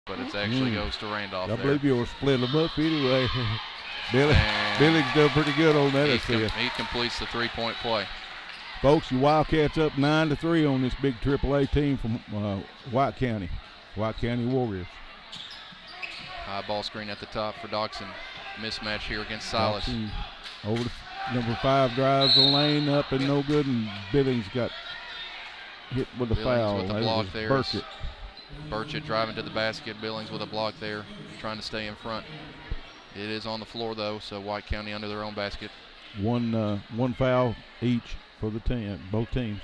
but it actually goes to Randolph. I believe you'll split them up anyway. Billings done pretty good on that assist. He completes the three-point play. Folks, your Wildcats up 9-3 on this big AAA team from White County Warriors. High ball screen at the top for Doxson. Mismatch here against Silas. Doxson over the number 5 drives the lane up and no good, and Billings got hit with a foul. With the block there. Burchett driving to the basket. Billings with a block there, trying to stay in front. It is on the floor though, so White County under their own basket. One foul each for the team, both teams,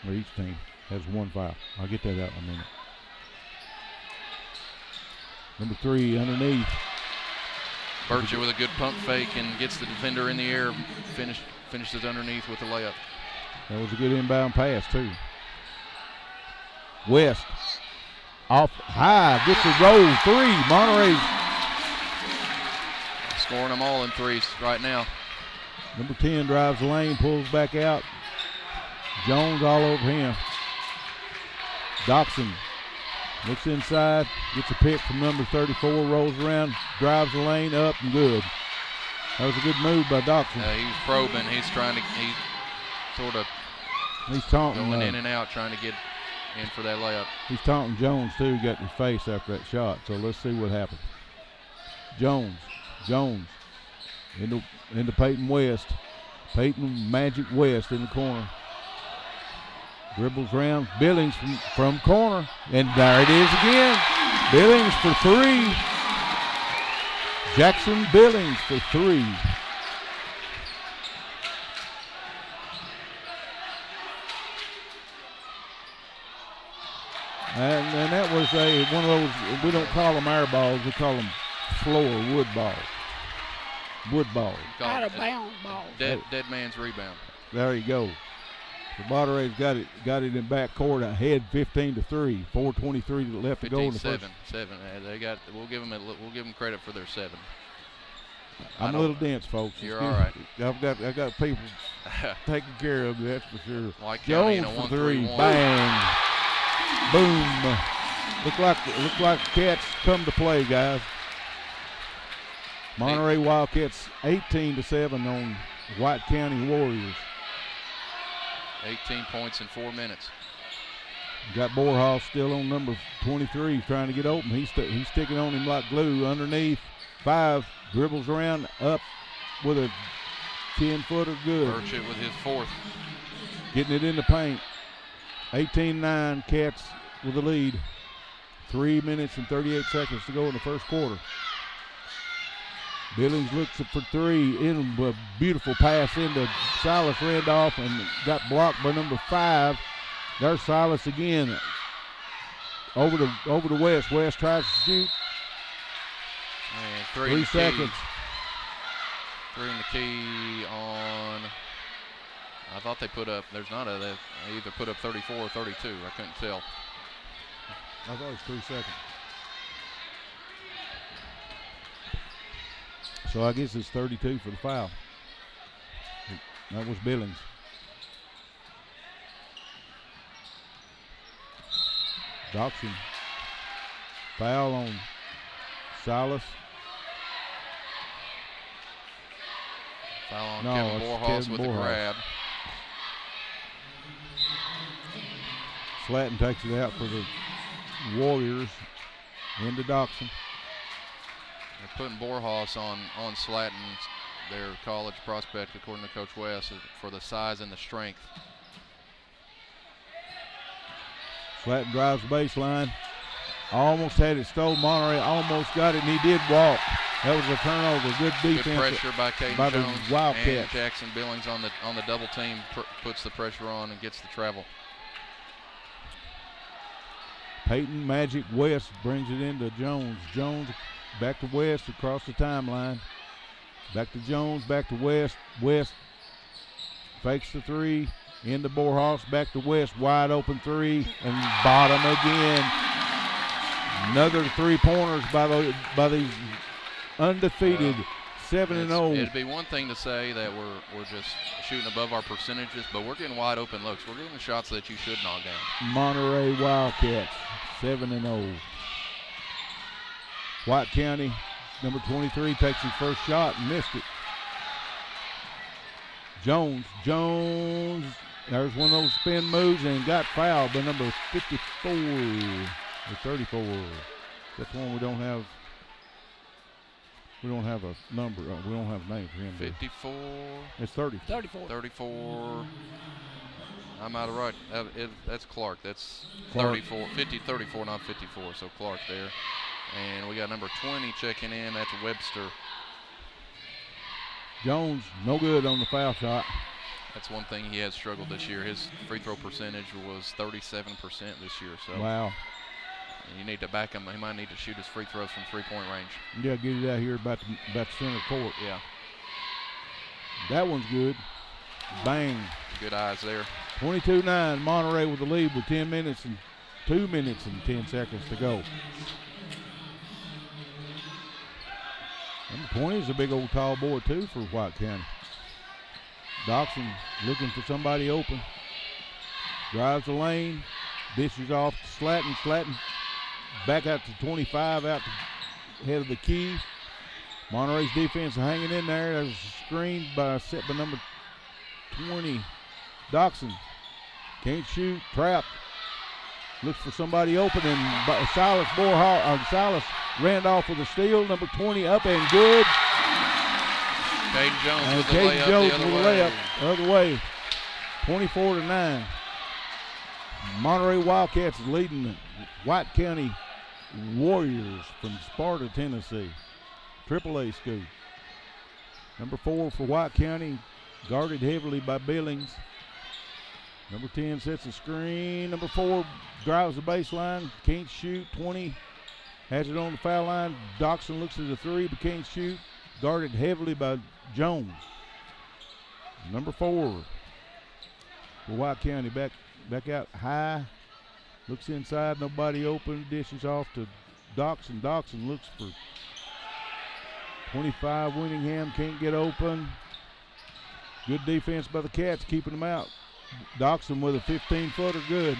or each team has one foul. I'll get that out in a minute. Number 3 underneath. Burchett with a good pump fake and gets the defender in the air. Finishes underneath with a layup. That was a good inbound pass too. West off high, gets a roll 3. Monterey scoring them all in threes right now. Number 10 drives the lane, pulls back out. Jones all over him. Doxson looks inside, gets a pick from number 34, rolls around, drives the lane up and good. That was a good move by Doxson. He's probing. He's taunting, going in and out, trying to get in for that layup. He's taunting Jones too. He got in his face after that shot. So let's see what happens. Jones into Peyton West. Peyton Magic West in the corner. Dribbles around. Billings from corner. And there it is again. Billings for 3. Jackson Billings for 3. And that was one of those, we don't call them air balls, we call them floor wood balls. Wood balls. Out of bounds balls. Dead man's rebound. There you go. The Monterey's got it in back court ahead 15-3. 4:23 left to go in the first. 7. We'll give them credit for their 7. I'm a little dense, folks. You're all right. I got people taking care of me, that's for sure. White County Jones for 3. Bang. Boom. Look like the Cats come to play, guys. Monterey Wildcats 18-7 on White County Warriors. 18 points in 4 minutes. Got Borhaus still on number 23 trying to get open. He's sticking on him like glue. Underneath 5, dribbles around up with a 10-footer good. Burchett with his 4th. Getting it in the paint. 18-9, Cats with the lead. 3 minutes and 38 seconds to go in the first quarter. Billings looks for 3, in a beautiful pass into Silas Randolph and got blocked by number 5. There's Silas again. Over to West. West tries to shoot. And 3 seconds. 3 in the key on. I thought they put up. There's not a. They either put up 34 or 32. I couldn't tell. I thought it was 3 seconds. So I guess it's 32 for the foul. That was Billings. Doxson. Foul on Silas. Foul on Kevin Borhaus with a grab. Slatton takes it out for the Warriors. Into Doxson. They're putting Borhaus on Slatton, their college prospect, according to Coach West, for the size and the strength. Slatton drives the baseline. Almost had it stolen. Monterey almost got it, and he did walk. That was a turnover. Good defense. Good pressure by Caden by Jones. The Wildcats. And Jackson Billings on the double team puts the pressure on and gets the travel. Peyton Magic West brings it into Jones. Jones back to West across the timeline. Back to Jones, back to West. West fakes the 3. Into Borhaus, back to West. Wide open 3. And bottom again. Another 3-pointers by these undefeated 7-0. It'd be one thing to say that we're just shooting above our percentages, but we're getting wide open looks. We're getting the shots that you should knock down. Monterey Wildcats 7-0. White County, number 23, takes his first shot and missed it. Jones, there's one of those spin moves and got fouled by number 54 or 34. That's one we don't have. We don't have a number. We don't have a name for him. 54. It's 30. 34. I'm out of right. That's Clark. That's Clark. 34, not 54. So Clark there. And we got number 20 checking in. That's Webster. Jones, no good on the foul shot. That's one thing he has struggled this year. His free throw percentage was 37% this year. So wow. You need to back him. He might need to shoot his free throws from three-point range. Yeah, get it out here about the center court. Yeah. That one's good. Bang. Good eyes there. 22-9, Monterey with the lead with 2 minutes and 10 seconds to go. Number 20 is a big old tall boy, too, for White County. Doxson looking for somebody open. Drives the lane. Dishes off to Slatton. Slatton back out to 25, out to head of the key. Monterey's defense hanging in there. There's a screen set by number 20, Doxson. Can't shoot, trapped. Looks for somebody open, and Silas Randolph with a steal. Number 20 up and good. Caden Jones And with the Caden layup Jones the with other the way. layup the other way. 24-9. Monterey Wildcats leading the White County Warriors from Sparta, Tennessee. AAA school. Number 4 for White County, guarded heavily by Billings. Number 10 sets a screen. Number 4 drives the baseline, can't shoot. 20 has it on the foul line. Doxson looks at the 3 but can't shoot. Guarded heavily by Jones. Number 4 for White County, back out high. Looks inside, nobody open. Dishes off to Doxson. Doxson looks for 25, Winningham can't get open. Good defense by the Cats, keeping them out. Doxson with a 15-footer, good.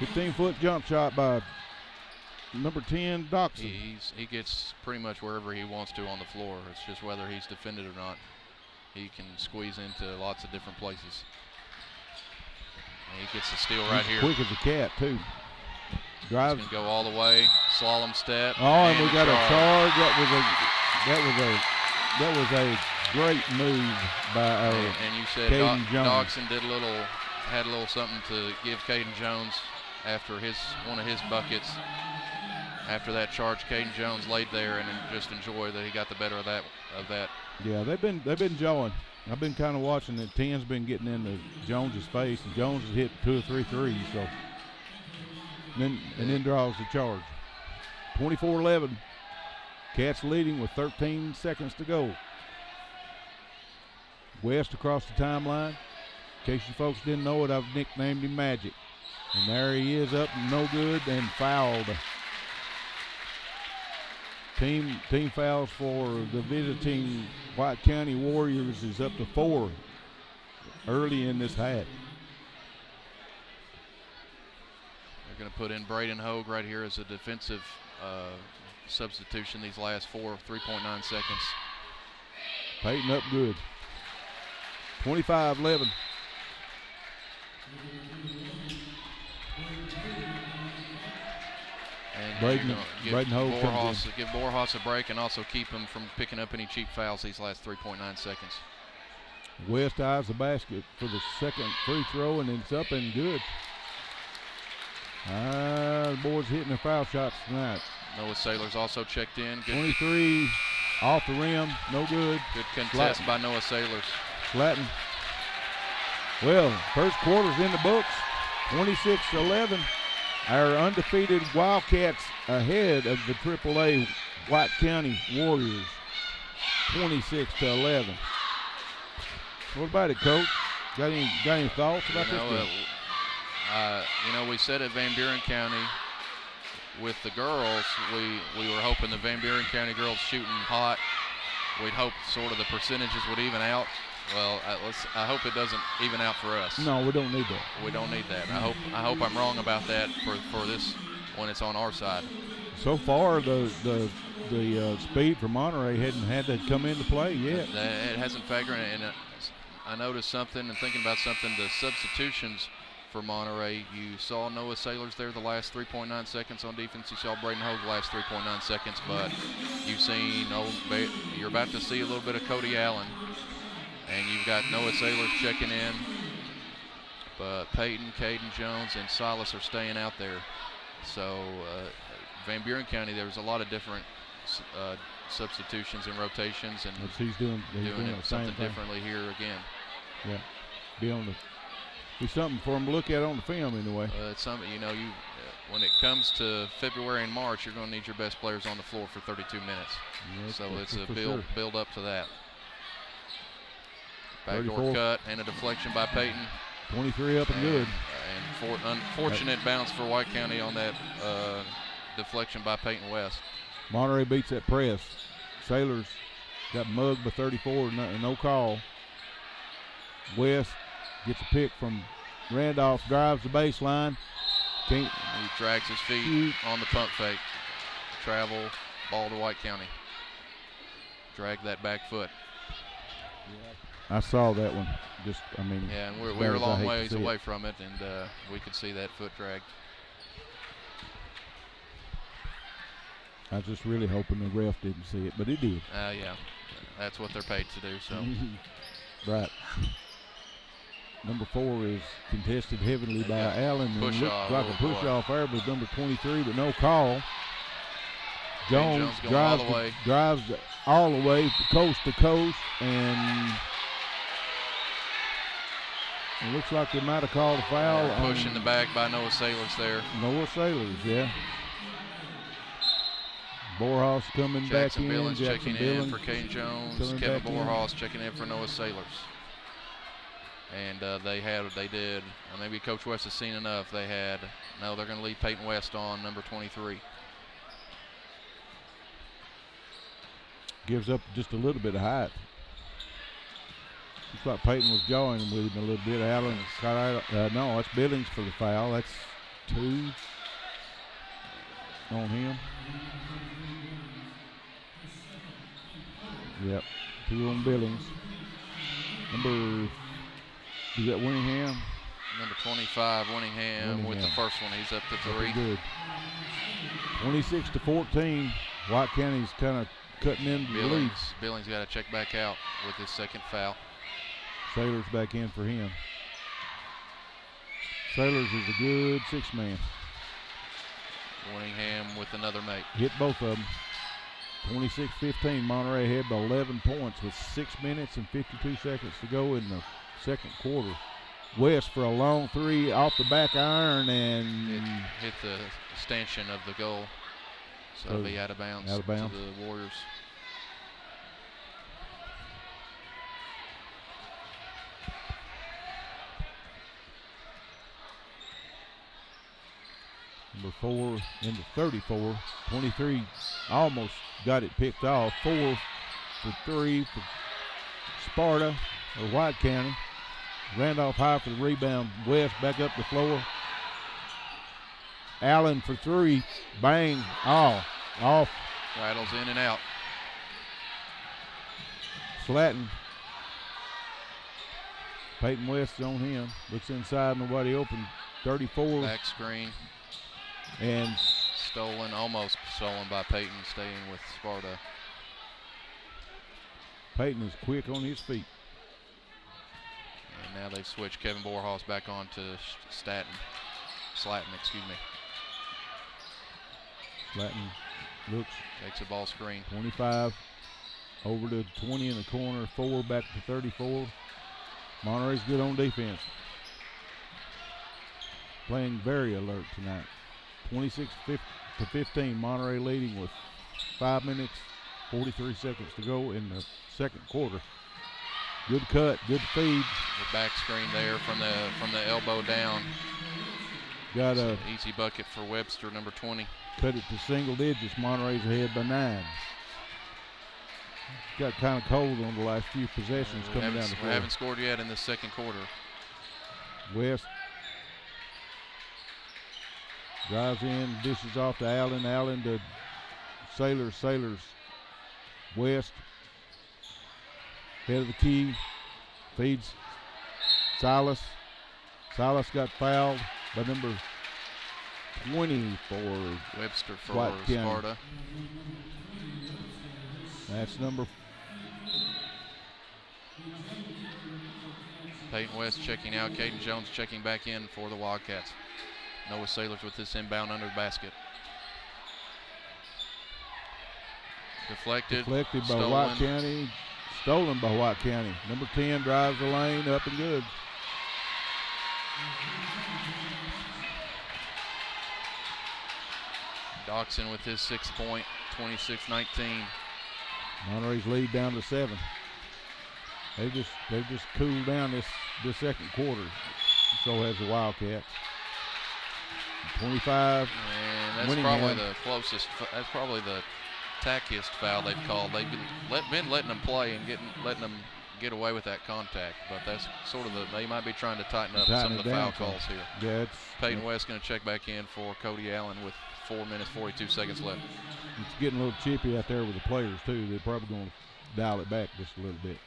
15-foot jump shot by number 10, Doxson. He gets pretty much wherever he wants to on the floor. It's just whether he's defended or not. He can squeeze into lots of different places. And he gets the steal right here. Quick as a cat, too. Drives. He's gonna go all the way, slalom step. Oh, and we got a charge. That was a great move by our and you said Caden Jones. Doxson had a little something to give Caden Jones after one of his buckets. After that charge, Caden Jones laid there and just enjoyed that he got the better of that. Yeah, they've been jawing. I've been kind of watching it. 10's been getting into Jones's face, and Jones has hit 2 or 3 threes. So, and then draws the charge. 24-11. Cats leading with 13 seconds to go. West across the timeline. In case you folks didn't know it, I've nicknamed him Magic. And there he is, up no good and fouled. Team fouls for the visiting White County Warriors is up to 4 early in this half. They're going to put in Braden Hogue right here as a defensive substitution these last 3.9 seconds. Peyton up good. 25-11. And Braden Hogue comes in. Give Borjas a break and also keep him from picking up any cheap fouls these last 3.9 seconds. West eyes the basket for the second free throw, and it's up and good. The boys hitting their foul shots tonight. Noah Saylor's also checked in. Good, 23 off the rim, no good. Good contest by Noah Saylors. Slatton. Well, first quarter's in the books, 26-11. Our undefeated Wildcats ahead of the AAA White County Warriors, 26-11. What about it, Coach? Got any thoughts about this game? We said at Van Buren County with the girls, we were hoping the Van Buren County girls shooting hot. We'd hope sort of the percentages would even out. Well, I hope it doesn't even out for us. No, we don't need that. We don't need that. I hope I'm wrong about that for this when it's on our side. So far, the speed for Monterey hadn't had to come into play yet. It hasn't factored in. And I noticed something and thinking about something. The substitutions for Monterey, you saw Noah Sailors there the last 3.9 seconds on defense. You saw Braden Hogue the last 3.9 seconds, but you've seen, you're about to see a little bit of Cody Allen, and you've got Noah Sailors checking in, but Peyton, Caden Jones, and Silas are staying out there. So Van Buren County, there's a lot of different substitutions and rotations, and he's doing something differently here again. Yeah, be something for him to look at on the film anyway. It's something, you know, when it comes to February and March, you're going to need your best players on the floor for 32 minutes. Yes, so it's a sure. build up to that. Backdoor cut and a deflection by Peyton. 23 up and good. And unfortunate bounce for White County on that deflection by Peyton West. Monterey beats that press. Sailors got mugged by 34, no call. West gets a pick from Randolph, drives the baseline. He drags his feet on the pump fake. Travel, ball to White County. Drag that back foot. I saw that one. Yeah, and we were a long ways away from it, and we could see that foot drag. I was just really hoping the ref didn't see it, but it did. Yeah, that's what they're paid to do. So. Right. Number 4 is contested heavily by Allen. And looks like a push off there, but number 23, but no call. Jones drives all the way coast to coast, and it looks like they might have called a foul. Push in the back by Noah Sailors there. Noah Sailors, yeah. Borhaus coming back in. Billings checking in for Caden Jones. Kevin Borhaus checking in for Noah Sailors. And they did. Maybe Coach West has seen enough. They're going to leave Peyton West on number 23. Gives up just a little bit of height. Looks like Peyton was jawing with him a little bit. Allen got out. No, that's Billings for the foul. That's 2 on him. Yep, 2 on Billings. Is that Winningham? Number 25, Winningham with the first one. He's up to 3. Good. 26-14. White County's kind of cutting into the lead. Billings got to check back out with his second foul. Sailors back in for him. Sailors is a good 6-man. Winningham with another mate. Hit both of them. 26-15. Monterey ahead by 11 points with 6 minutes and 52 seconds to go in the second quarter. West for a long 3 off the back iron, and it hit the stanchion of the goal. So it'll be out of bounds to the Warriors. Number 4 into 34. 23 almost got it picked off. 4 for 3 for Sparta or White County. Randolph high for the rebound. West back up the floor. Allen for 3. Bang. Off. Rattles in and out. Slatton. Peyton West on him. Looks inside, nobody open. 34. Back screen. And almost stolen by Peyton, staying with Sparta. Peyton is quick on his feet. And now they've switched Kevin Borhaus back on to Slatton, excuse me. Slatton looks. Takes a ball screen. 25 over to 20 in the corner. 4 back to 34. Monterey's good on defense. Playing very alert tonight. 26-15. Monterey leading with 5 minutes, 43 seconds to go in the second quarter. Good cut, good feed. The back screen there from the elbow down. Got a easy bucket for Webster, number 20. Cut it to single digits. Monterey's ahead by 9. Got kind of cold on the last few possessions coming down the floor. We haven't scored yet in the second quarter. West Drives in, dishes off to Allen. Allen to Sailors. Sailors West. Head of the key. Feeds Silas. Silas got fouled by number 20 for Webster for White County. Sparta. That's number. Peyton West checking out. Caden Jones checking back in for the Wildcats. Noah Sailors with this inbound under the basket. Deflected by stolen. White County. Stolen by White County. Number 10 drives the lane, up and good. Doxson with his 6 point, 26-19. Monterey's lead down to 7. They've just cooled down this second quarter. So has the Wildcats. 25. And that's probably the closest. That's probably the tackiest foul they've called. They've been letting them play and letting them get away with that contact. But that's sort of they might be trying to tighten up some of the foul calls here. Yeah, Peyton West going to check back in for Cody Allen with 4 minutes 42 seconds left. It's getting a little chippy out there with the players too. They're probably going to dial it back just a little bit.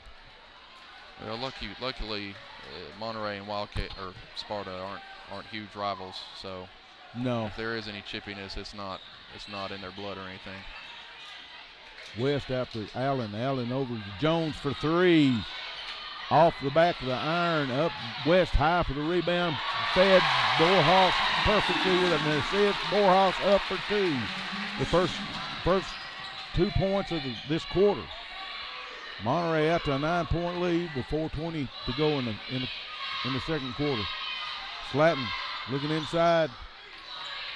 Well, luckily, Monterey and Wildcat or Sparta aren't huge rivals. So no, if there is any chippiness, it's not in their blood or anything. West out to Allen. Allen over to Jones for 3. Off the back of the iron. Up West high for the rebound. Fed Borhaus perfectly with an assist. Borhaus up for 2. The first 2 points of this quarter. Monterey out to a 9-point lead with 4:20 to go in the second quarter. Slatton looking inside.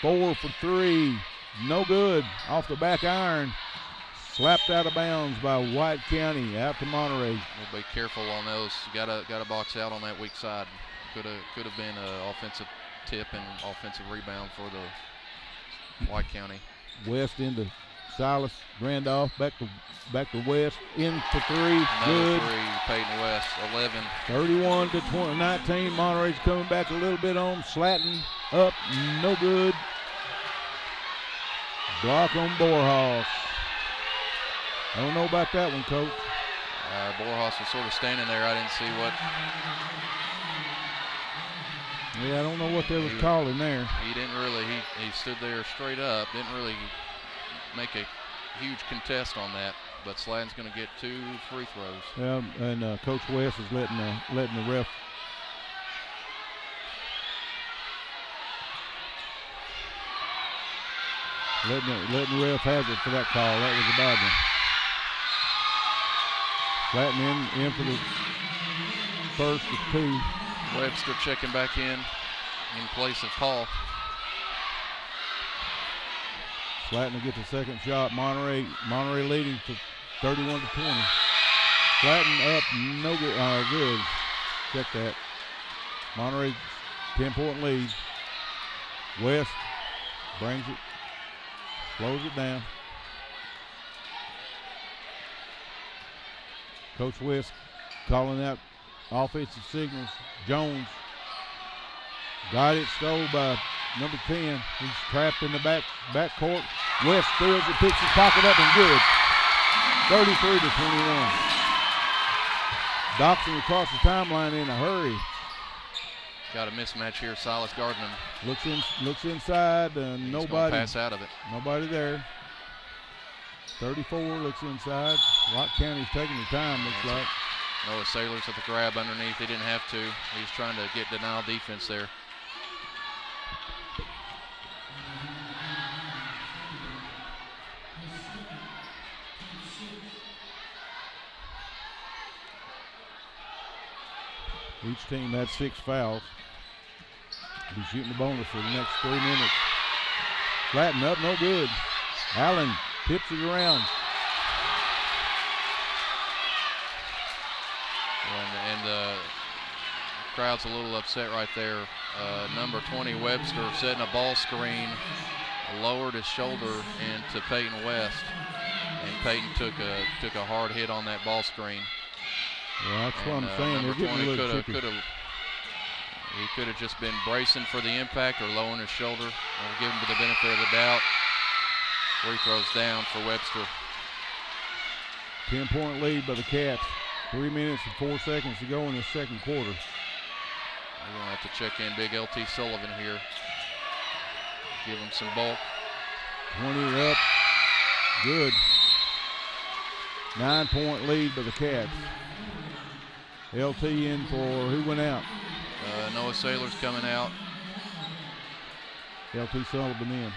4 for 3. No good. Off the back iron. Slapped out of bounds by White County out to Monterey. We'll be careful on those. Got to box out on that weak side. Could have been an offensive tip and offensive rebound for the White County. West into Silas. Randolph back to West. In for 3. Another Good. 3. Peyton West 11. 31 to 19. Monterey's coming back a little bit on. Slatton up. No good. Block on Borhaus. I don't know about that one, Coach. Borhaus was sort of standing there. I didn't see what. Yeah, I don't know what they was calling there. He didn't really. He stood there straight up. Didn't really make a huge contest on that. But Slatton's going to get 2 free throws. Yeah, and Coach West is letting the ref. Letting the ref have it for that call. That was a bad one. Slatton in for the first of 2. Webster checking back in place of Paul. Slatton will get the second shot. Monterey leading for 31 to 20. Slatton up, no good. Good. Check that. Monterey 10-point lead. West brings it, slows it down. Coach West calling out offensive signals. Jones got it, stole by number 10. He's trapped in the back court. West steals it, picks his pocket up, and good. 33 to 21. Doxson across the timeline in a hurry. Got a mismatch here. Silas guarding him. Looks inside, He's nobody. gonna pass out of it. Nobody there. 34 looks inside. White County's taking the time, looks like. Noah Sailors with the grab underneath. He didn't have to. He's trying to get denial defense there. Each team had 6 fouls. Be shooting the bonus for the next 3 minutes. Flatten up, no good. Allen tips it around. And the crowd's a little upset right there. Number 20 Webster setting a ball screen, lowered his shoulder into Peyton West, and Peyton took a hard hit on that ball screen. Yeah, that's what I'm saying. They're getting a little chippy. He could have just been bracing for the impact or lowering his shoulder. I'll give him the benefit of the doubt. Free throws down for Webster. 10-point lead by the Cats. 3 minutes and 4 seconds to go in the second quarter. We're going to have to check in big LT Sullivan here. Give him some bulk. 20 up. Good. 9-point lead by the Cats. LT in for who went out? Noah Saylor's coming out. LT Sullivan in.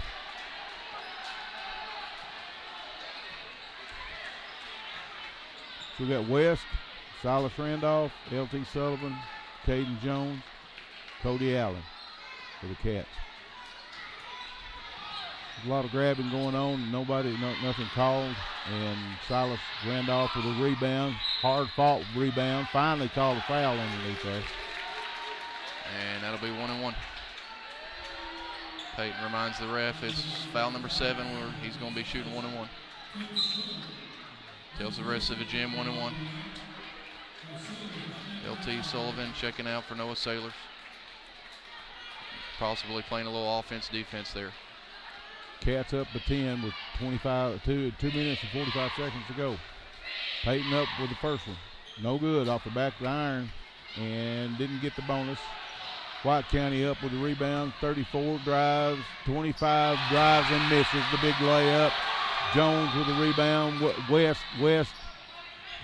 So we got West, Silas Randolph, LT Sullivan, Caden Jones, Cody Allen for the Cats. There's a lot of grabbing going on. Nothing called. And Silas Randolph with a rebound. Hard fought rebound. Finally called a foul underneath there. And that'll be 1-1. Peyton reminds the ref it's foul number 7 where he's going to be shooting 1-1. Tells the rest of the gym 1-1. LT Sullivan checking out for Noah Saylors. Possibly playing a little offense-defense there. Cats up by 10 with 2 minutes and 45 seconds to go. Peyton up with the first one. No good off the back of the iron and didn't get the bonus. White County up with the rebound. 34 drives, 25 drives and misses the big layup. Jones with the rebound. West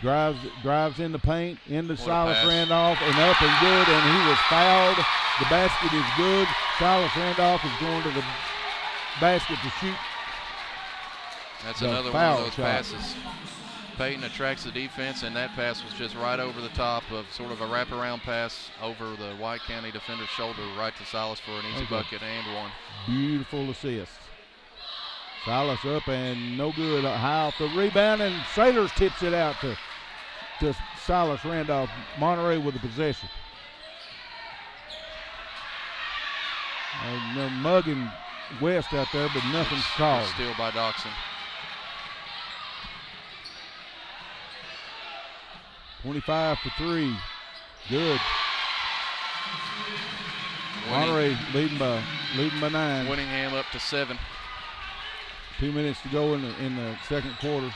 drives in the paint into Silas Randolph and up and good, and he was fouled. The basket is good. Silas Randolph is going to the basket to shoot. That's another one of those passes. Peyton attracts the defense, and that pass was just right over the top of sort of a wraparound pass over the White County defender's shoulder right to Silas for an easy bucket and one. Beautiful assist. Silas up and no good. High off the rebound, and Sailors tips it out to Silas Randolph. Monterey with the possession. And they're mugging West out there, but nothing's called. Steal by Doxson. 25 for 3. Good. Monterey leading by 9. Winningham up to 7. 2 minutes to go in the second quarter.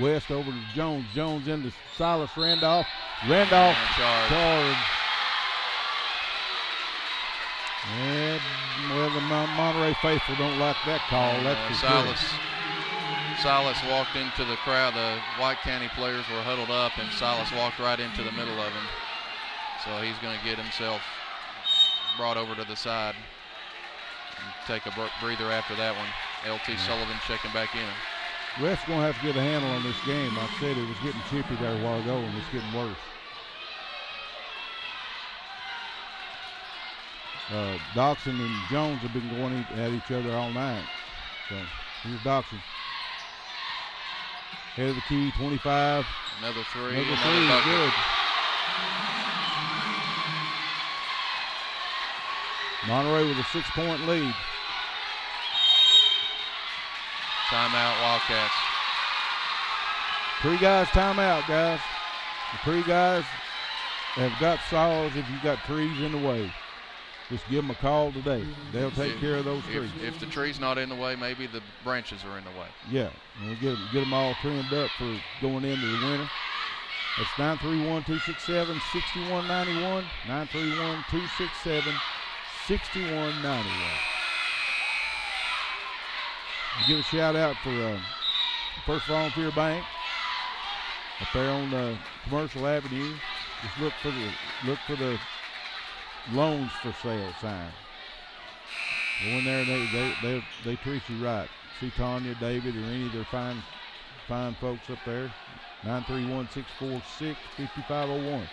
West over to Jones. Jones into Silas Randolph. Randolph charged. And well, the Monterey faithful don't like that call. That's Silas walked into the crowd. The White County players were huddled up, and Silas walked right into the middle of them. So he's going to get himself brought over to the side and take a breather after that one. LT Sullivan checking back in. Ref's going to have to get a handle on this game. Like I said, it was getting chippy there a while ago, and it's getting worse. Doxson and Jones have been going at each other all night. So here's Doxson. Head of the key, 25. Another three. Another three, good. Monterey with a 6-point lead. Timeout, Wildcats. 3 guys timeout, guys. The 3 guys have got saws if you got trees in the way. Just give them a call today. They'll take care of those trees. If the tree's not in the way, maybe the branches are in the way. Yeah, and we'll get them all trimmed up for going into the winter. That's 931-267-6191. 931-267-6191. Give a shout out for First Volunteer Bank up there on Commercial Avenue. Just look for the loans for sale sign. Go in there and they treat you right. See Tanya, David, or any of their fine folks up there. 931-646-5501.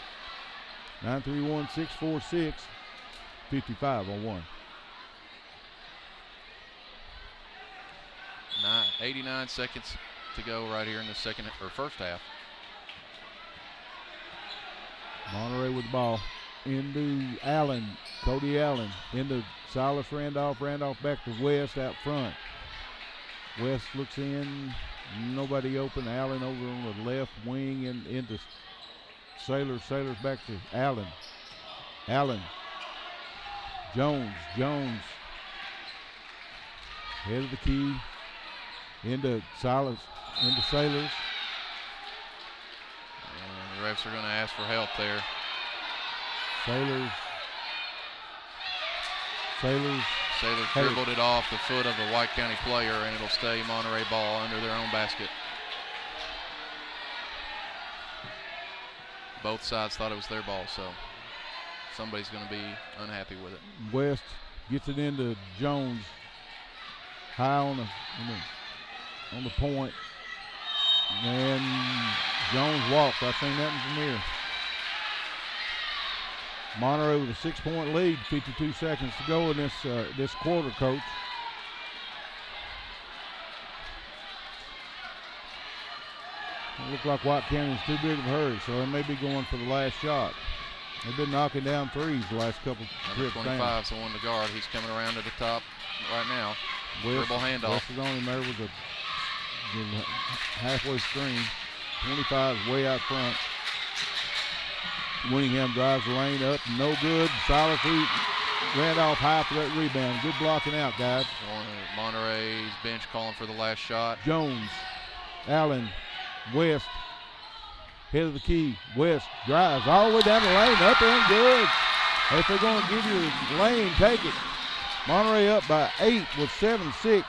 931-646-5501. 89 seconds to go right here in the first half. Monterey with the ball. Into Allen, Cody Allen, into Silas Randolph. Randolph back to West out front. West looks in, nobody open. Allen over on the left wing and into Sailors. Sailors back to Allen. Allen Jones. Head of the key. Into Sailors. And the refs are going to ask for help there. Sailors dribbled it off the foot of a White County player, and it'll stay Monterey ball under their own basket. Both sides thought it was their ball, so somebody's going to be unhappy with it. West gets it into Jones. High on the point. And Jones walked. I seen nothing from here. Monterey with a 6-point lead, 52 seconds to go in this quarter, Coach. It looked like White County's too big of a hurry, so they may be going for the last shot. They've been knocking down threes the last couple trips down. 25 is the one to guard. He's coming around to the top right now. Dribble handoff. West is on him there with a halfway screen. 25 is way out front. Winningham drives the lane up, no good. Silas Randolph high for that rebound. Good blocking out, guys. Monterey's bench calling for the last shot. Jones, Allen, West, head of the key. West drives all the way down the lane, up and good. If they're going to give you the lane, take it. Monterey up by 8 with 7-6.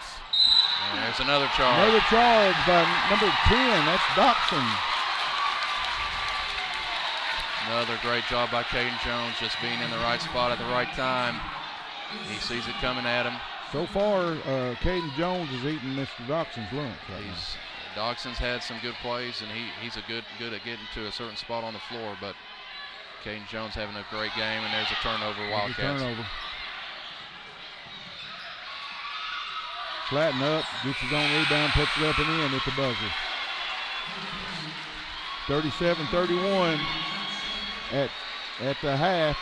And there's another charge. Another charge by number 10. That's Doxson. Another great job by Caden Jones, just being in the right spot at the right time. He sees it coming at him. So far, Caden Jones is eating Mr. Doxson's lunch. Doxson's had some good plays, and he's good at getting to a certain spot on the floor, but Caden Jones having a great game, and there's a turnover, Wildcats. Flatten up, gets his own rebound, puts it up and in at the buzzer. 37-31 at the half.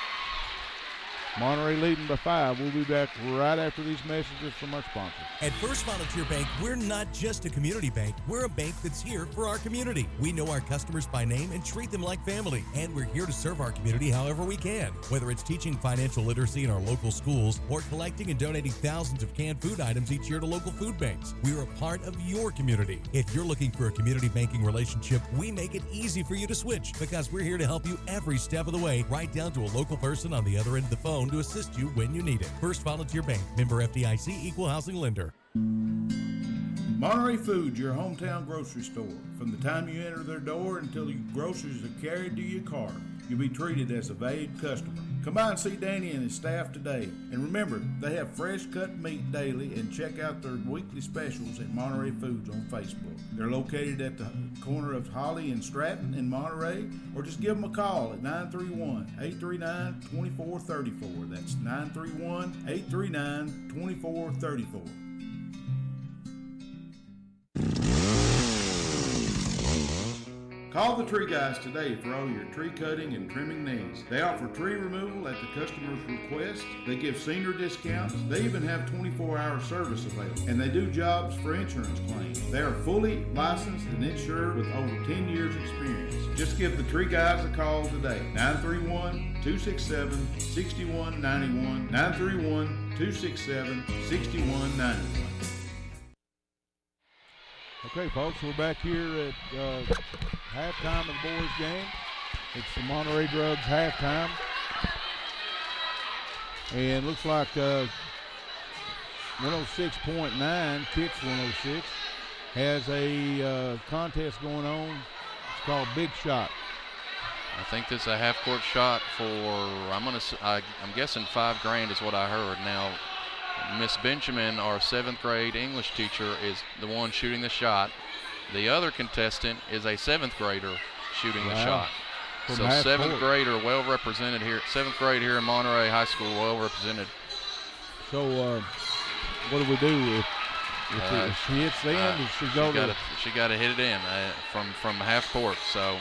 Monterey leading by 5. We'll be back right after these messages from our sponsors. At First Volunteer Bank, we're not just a community bank. We're a bank that's here for our community. We know our customers by name and treat them like family. And we're here to serve our community however we can. Whether it's teaching financial literacy in our local schools or collecting and donating thousands of canned food items each year to local food banks, we're a part of your community. If you're looking for a community banking relationship, we make it easy for you to switch because we're here to help you every step of the way, right down to a local person on the other end of the phone to assist you when you need it. First Volunteer Bank, member FDIC, equal housing lender. Monterey Foods, your hometown grocery store. From the time you enter their door until your groceries are carried to your car, you'll be treated as a valued customer. Come by and see Danny and his staff today. And remember, they have fresh cut meat daily, and check out their weekly specials at Monterey Foods on Facebook. They're located at the corner of Holly and Stratton in Monterey, or just give them a call at 931-839-2434. That's 931-839-2434. Call the Tree Guys today for all your tree cutting and trimming needs. They offer tree removal at the customer's request. They give senior discounts. They even have 24-hour service available. And they do jobs for insurance claims. They are fully licensed and insured with over 10 years experience. Just give the Tree Guys a call today. 931-267-6191. 931-267-6191. Okay, folks, we're back here at halftime of the boys' game. It's the Monterey Drugs halftime. And looks like 106.9, Kicks 106, has a contest going on. It's called Big Shot. I think this is a half-court shot for, I'm guessing $5,000 is what I heard. Now, Miss Benjamin, our 7th grade English teacher, is the one shooting the shot. The other contestant is a 7th grader shooting the shot. So 7th grader well represented here. 7th grade here in Monterey High School well represented. So what do we do if she hits the end? She got to hit it in from half court. So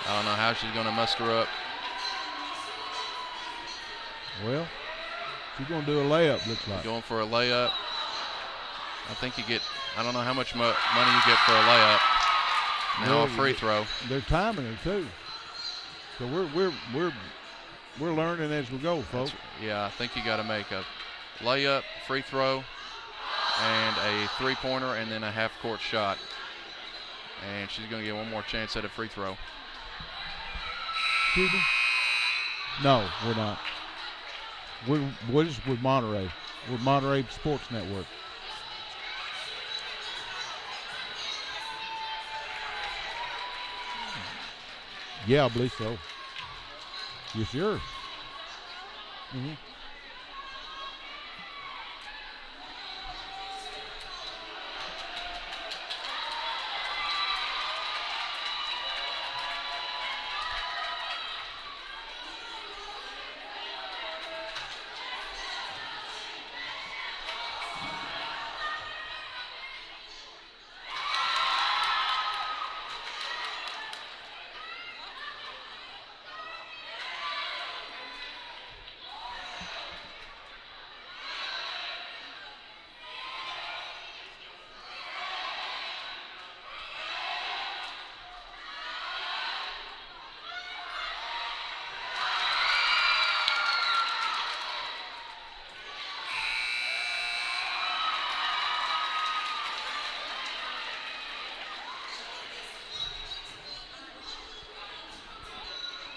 I don't know how she's going to muster up. Well, she's going to do a layup, looks like. Going for a layup. I think I don't know how much money you get for a layup. Now a free throw. They're timing her too. So we're we're learning as we go, folks. Yeah, I think you got to make a layup, free throw, and a three-pointer, and then a half-court shot. And she's going to get one more chance at a free throw. Excuse me? No, we're not. We're just with Monterey. We're Monterey Sports Network. Yeah, I believe so. You sure? Mm-hmm.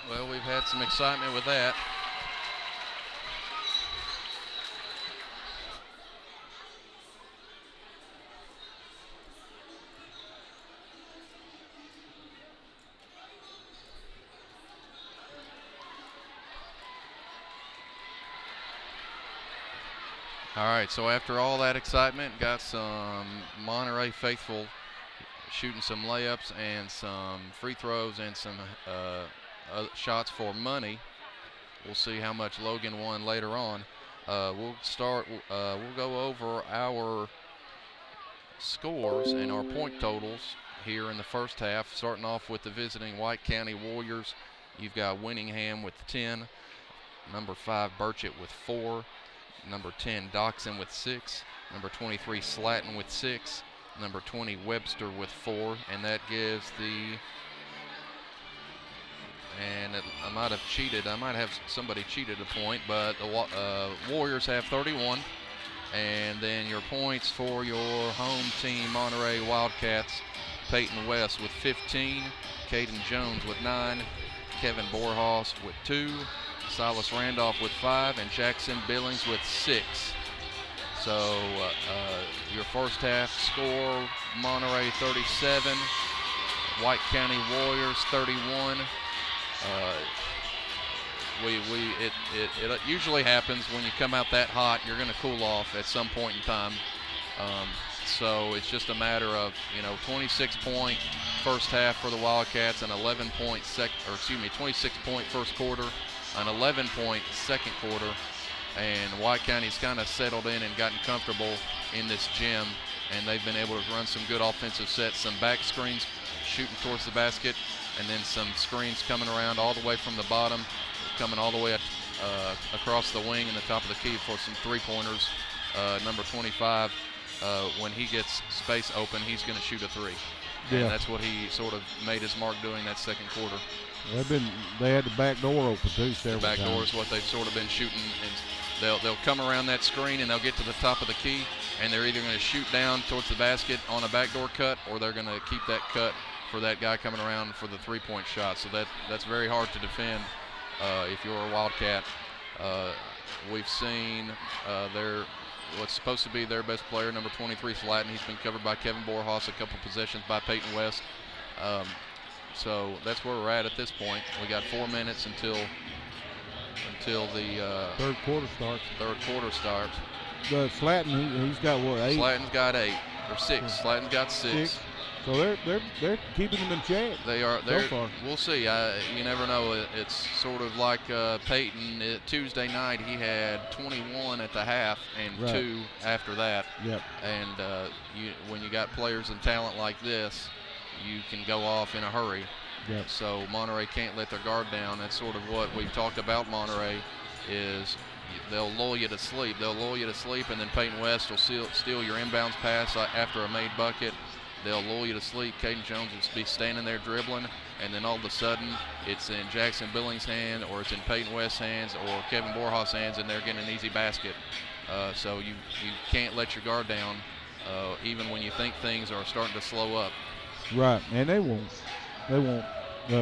Well, we've had some excitement with that. All right, so after all that excitement, got some Monterey faithful shooting some layups and some free throws and some shots for money. We'll see how much Logan won later on. We'll go over our scores and our point totals here in the first half, starting off with the visiting White County Warriors. You've got Winningham with 10, number 5 Burchett with 4, number 10 Doxson with 6, number 23 Slatton with 6, number 20 Webster with 4, and that gives the, and I might have cheated, I might have somebody cheated a point, but the Warriors have 31. And then your points for your home team, Monterey Wildcats, Peyton West with 15, Caden Jones with 9, Kevin Borhaus with 2, Silas Randolph with 5, and Jackson Billings with 6. So your first half score, Monterey 37, White County Warriors 31. It usually happens when you come out that hot, you're going to cool off at some point in time. So it's just a matter of 26-point first half for the Wildcats, and 26-point first quarter, an 11-point second quarter, and White County's kind of settled in and gotten comfortable in this gym, and they've been able to run some good offensive sets, some back screens shooting towards the basket, and then some screens coming around all the way from the bottom, coming all the way across the wing and the top of the key for some three-pointers. Number 25, when he gets space open, he's going to shoot a three. Yeah. And that's what he sort of made his mark doing that second quarter. They had the back door open too several times. The back door is what they've sort of been shooting, and they'll come around that screen and they'll get to the top of the key, and they're either going to shoot down towards the basket on a backdoor cut, or they're going to keep that cut for that guy coming around for the three-point shot. So that's very hard to defend if you're a Wildcat. We've seen what's supposed to be their best player, number 23 Slatton. He's been covered by Kevin Borhaus, a couple possessions by Peyton West. So that's where we're at this point. We got 4 minutes until the third quarter starts. Slatton, he's got what, 8? Slatton's got 8 or 6. Yeah. Slatton's got 6. So they're keeping them in check. They are. So far. We'll see. You never know. It's sort of like Peyton. Tuesday night he had 21 at the half and 2 after that. Yep. And when you got players and talent like this, you can go off in a hurry. Yep. So Monterey can't let their guard down. That's sort of what we've talked about. Monterey is they'll lull you to sleep. And then Peyton West will steal your inbounds pass after a made bucket. They'll lull you to sleep. Caden Jones will be standing there dribbling, and then all of a sudden it's in Jackson Billings' hand, or it's in Peyton West's hands, or Kevin Borhaus' hands, and they're getting an easy basket. So you can't let your guard down, even when you think things are starting to slow up. Right, and they won't.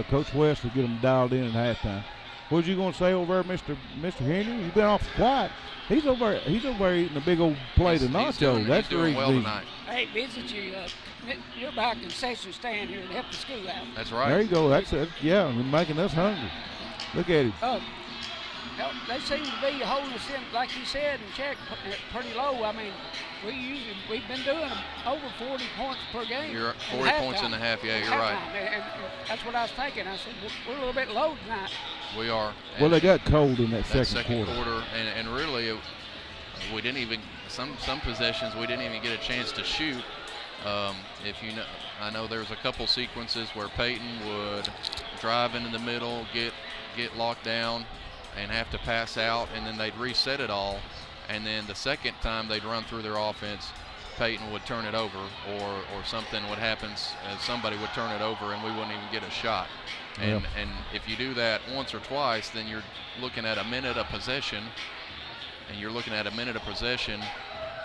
Coach West will get them dialed in at halftime. What was you going to say over there, Mr. Henry? You've been off quiet. He's over there eating a big old plate of nachos. That's the doing reason. Well tonight. Hey, visit you. You're by a concession stand here to help the school out. That's right. There you go. That's it. Yeah, and making us hungry. Look at him. They seem to be holding us in, like you said, and check pretty low. I mean, we've been doing over 40 points per game. You're 40 points in the half. Yeah, you're right. And that's what I was thinking. I said we're a little bit low tonight. We are. Well, they got cold in that second quarter, and really, we didn't even some possessions we didn't even get a chance to shoot. If you know, I know there's a couple sequences where Peyton would drive into the middle, get locked down, and have to pass out, and then they'd reset it all, and then the second time they'd run through their offense, Peyton would turn it over, or something would happen, somebody would turn it over, and we wouldn't even get a shot. And if you do that once or twice, then you're looking at a minute of possession,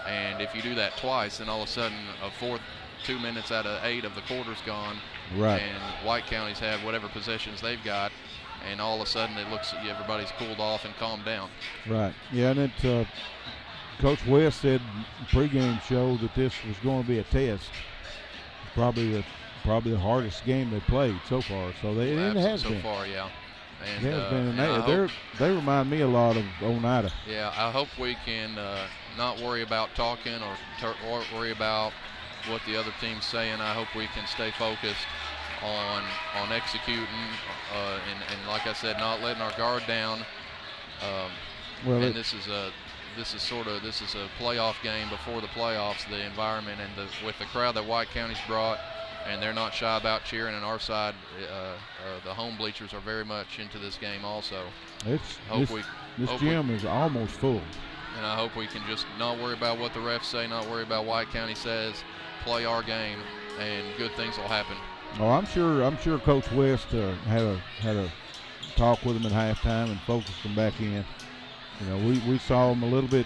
and if you do that twice, then all of a sudden a fourth 2 minutes out of 8 of the quarter's gone, right? And White County's have whatever possessions they've got, and all of a sudden it looks like everybody's cooled off and calmed down. Right. Yeah, and Coach West said in the pregame show that this was going to be a test. Probably the hardest game they played so far. So it has been. So far, yeah. And, it has been. And they remind me a lot of Oneida. Yeah, I hope we can not worry about talking or worry about what the other team's saying. I hope we can stay focused on executing and like I said, not letting our guard down. This is a playoff game before the playoffs. The environment and with the crowd that White County's brought, and they're not shy about cheering. And our side, the home bleachers are very much into this game also. This gym is almost full. And I hope we can just not worry about what the refs say, not worry about White County says, play our game, and good things will happen. Oh, I'm sure Coach West had a talk with them at halftime and focused them back in. You know, we saw them a little bit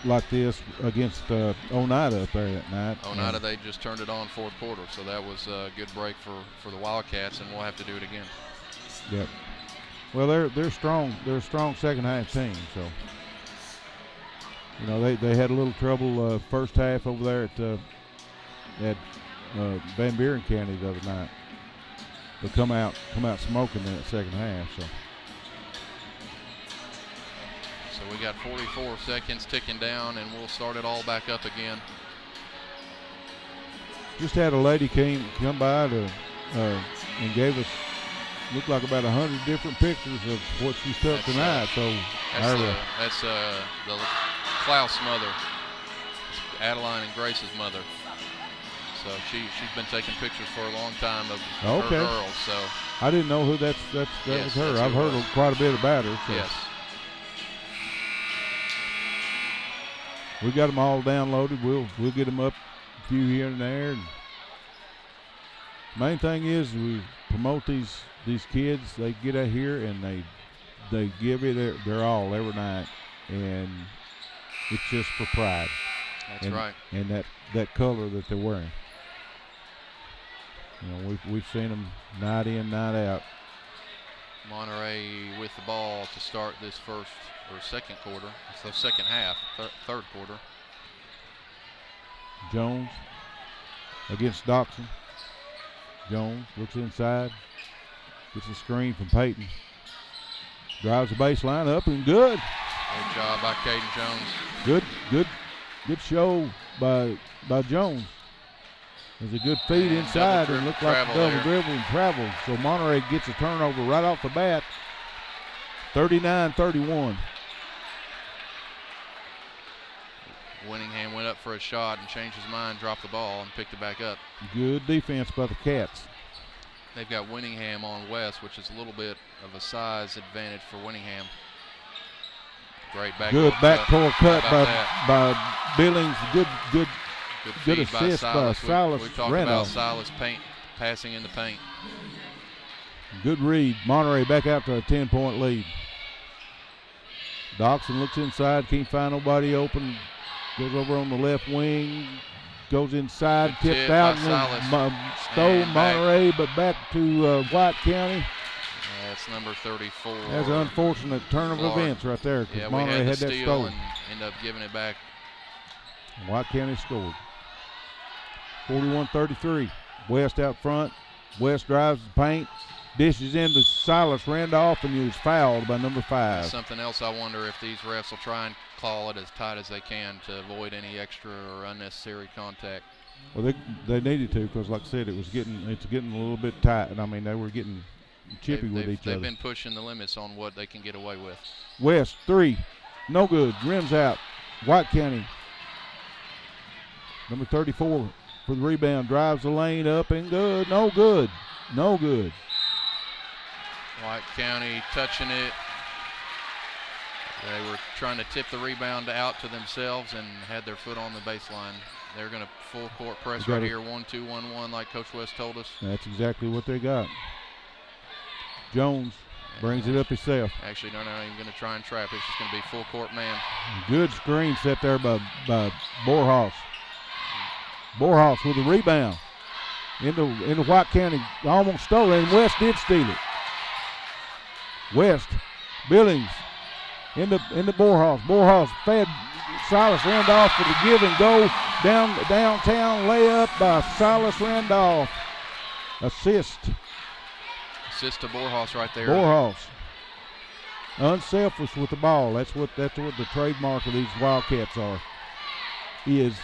like this against Oneida up there that night. Oneida, they just turned it on fourth quarter, so that was a good break for the Wildcats, and we'll have to do it again. Yep. Well, they're strong. They're a strong second half team. So, you know, they had a little trouble first half over there at Van Buren County the other night. But come out smoking in that second half. So we got 44 seconds ticking down, and we'll start it all back up again. Just had a lady come by and gave us, looked like about 100 different pictures of what she took tonight. So that's the Klaus mother, Adeline and Grace's mother. So she's been taking pictures for a long time of her girls. So I didn't know who that was her. I've heard quite a bit about her. So. Yes. We got them all downloaded. We'll get them up a few here and there. And main thing is we promote these kids. They get out here and they give it their all every night, and it's just for pride. That's right. And that color that they're wearing. You know, we've seen them night in, night out. Monterey with the ball to start this first or second quarter. It's the second half, third quarter. Jones against Doxson. Jones looks inside, gets a screen from Peyton. Drives the baseline up and good. Good job by Caden Jones. Good show by Jones. There's a good feed inside and looked like a double dribble and travel. So Monterey gets a turnover right off the bat. 39-31. Winningham went up for a shot and changed his mind, dropped the ball, and picked it back up. Good defense by the Cats. They've got Winningham on West, which is a little bit of a size advantage for Winningham. Great backcourt cut by Billings. Good feed assist by Silas We talked Randolph. about Silas passing in the paint. Good read. Monterey back out to a 10-point lead. Doxson looks inside, can't find nobody open. Goes over on the left wing, goes inside, Good tipped tip out, by and Silas. then stole And back. Monterey, but back to White County. That's number 34. That's an unfortunate turn of Lord. events right there, because Yeah, we Monterey had had the that steal stolen. and ended up giving it back. White County scored. 41-33. West out front. West drives the paint. Dishes into Silas Randolph, and he was fouled by number 5. Something else, I wonder if these refs will try and claw it as tight as they can to avoid any extra or unnecessary contact. Well, they needed to, because like I said, it's getting a little bit tight, and I mean they were getting chippy with each They've other. been pushing the limits on what they can get away with. West 3, no good. Rims out. White County. Number 34 for the rebound, drives the lane up and good. No good. No good. White County touching it. They were trying to tip the rebound out to themselves and had their foot on the baseline. They're going to full court press right here, 1-2-1-1, like Coach West told us. That's exactly what they got. Jones brings it up himself. Actually, they're not even going to try and trap. It's just going to be full court man. Good screen set there by Borhaus. Borhaus with a rebound into White County. Almost stole it, and West did steal it. West, Billings into Borhaus. Borhaus fed Silas Randolph for the give and go downtown layup by Silas Randolph. Assist. Assist to Borhaus right there. Borhaus. Unselfish with the ball. That's what the trademark of these Wildcats are. Is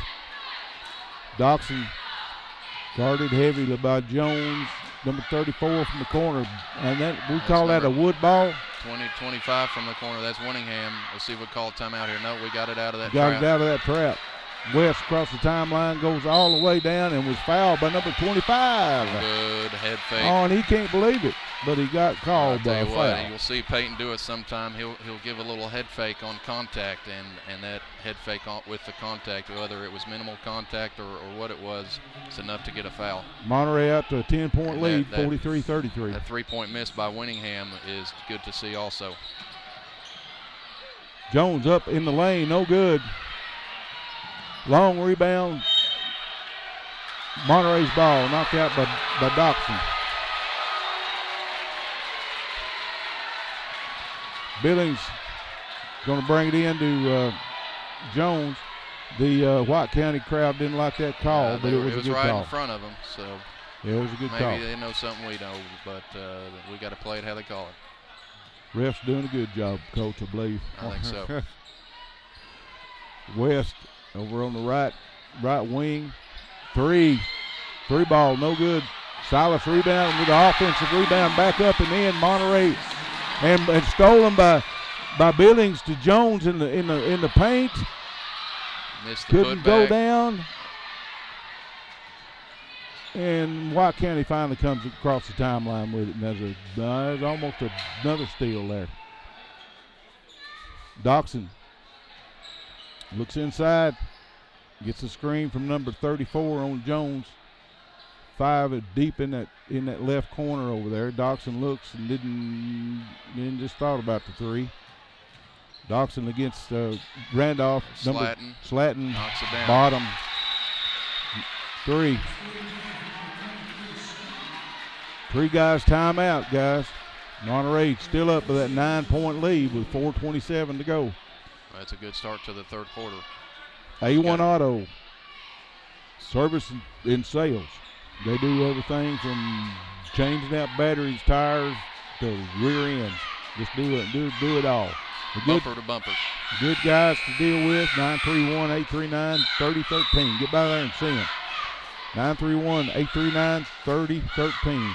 Doxson guarded heavily by Jones, number 34 from the corner, and we call that a wood ball. 20-25 from the corner. That's Winningham. Let's see if we call a timeout here. No, we got it out of that Got trap. it out of that trap. West across the timeline, goes all the way down and was fouled by number 25. Good head fake. Oh, and he can't believe it, but he got called by a I'll tell you what, foul. you'll see Peyton do it sometime. He'll give a little head fake on contact, and that head fake with the contact, whether it was minimal contact or what it was, it's enough to get a foul. Monterey up to a 10-point And lead, that 43-33. That three-point miss by Winningham is good to see also. Jones up in the lane, no good. Long rebound. Monterey's ball knocked out by Doxson. Billings going to bring it into Jones. The White County crowd didn't like that call, but it was a good right call. in front of them, so Yeah, it was a good maybe call. they know something we know, but we got to play it how they call it. Ref's doing a good job, Coach, I believe. I think so. West over on the right wing. Three ball, no good. Silas rebound with the offensive rebound back up and in. Monterey and stolen by Billings to Jones in the paint. Missed the Couldn't go putback. down. And White County finally comes across the timeline with it, and there's almost another steal there. Doxson looks inside, gets a screen from number 34 on Jones. 5 deep in that left corner over there. Doxson looks and didn't just thought about the 3. Doxson against Randolph. Slatton Knocks it down. bottom. 3. 3 guys timeout, guys. Monterey still up with that 9-point lead with 4:27 to go. That's a good start to the third quarter. A1 Auto, service and sales. They do everything from changing out batteries, tires, to rear ends. Just do it all. Bumper to bumper. Good guys to deal with. 931-839-3013. Get by there and see them. 931-839-3013.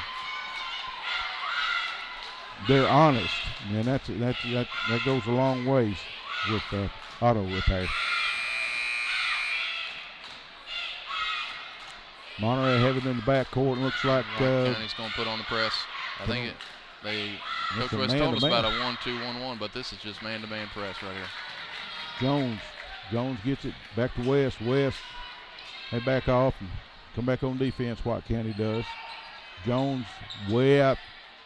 They're honest, and that goes a long ways with auto repair. Monterey have it in the backcourt. Looks like County's going to put on the press. I think Coach West told us about a 1-2-1-1, but this is just man-to-man press right here. Jones gets it back to West. They back off and come back on defense. White County does. Jones way out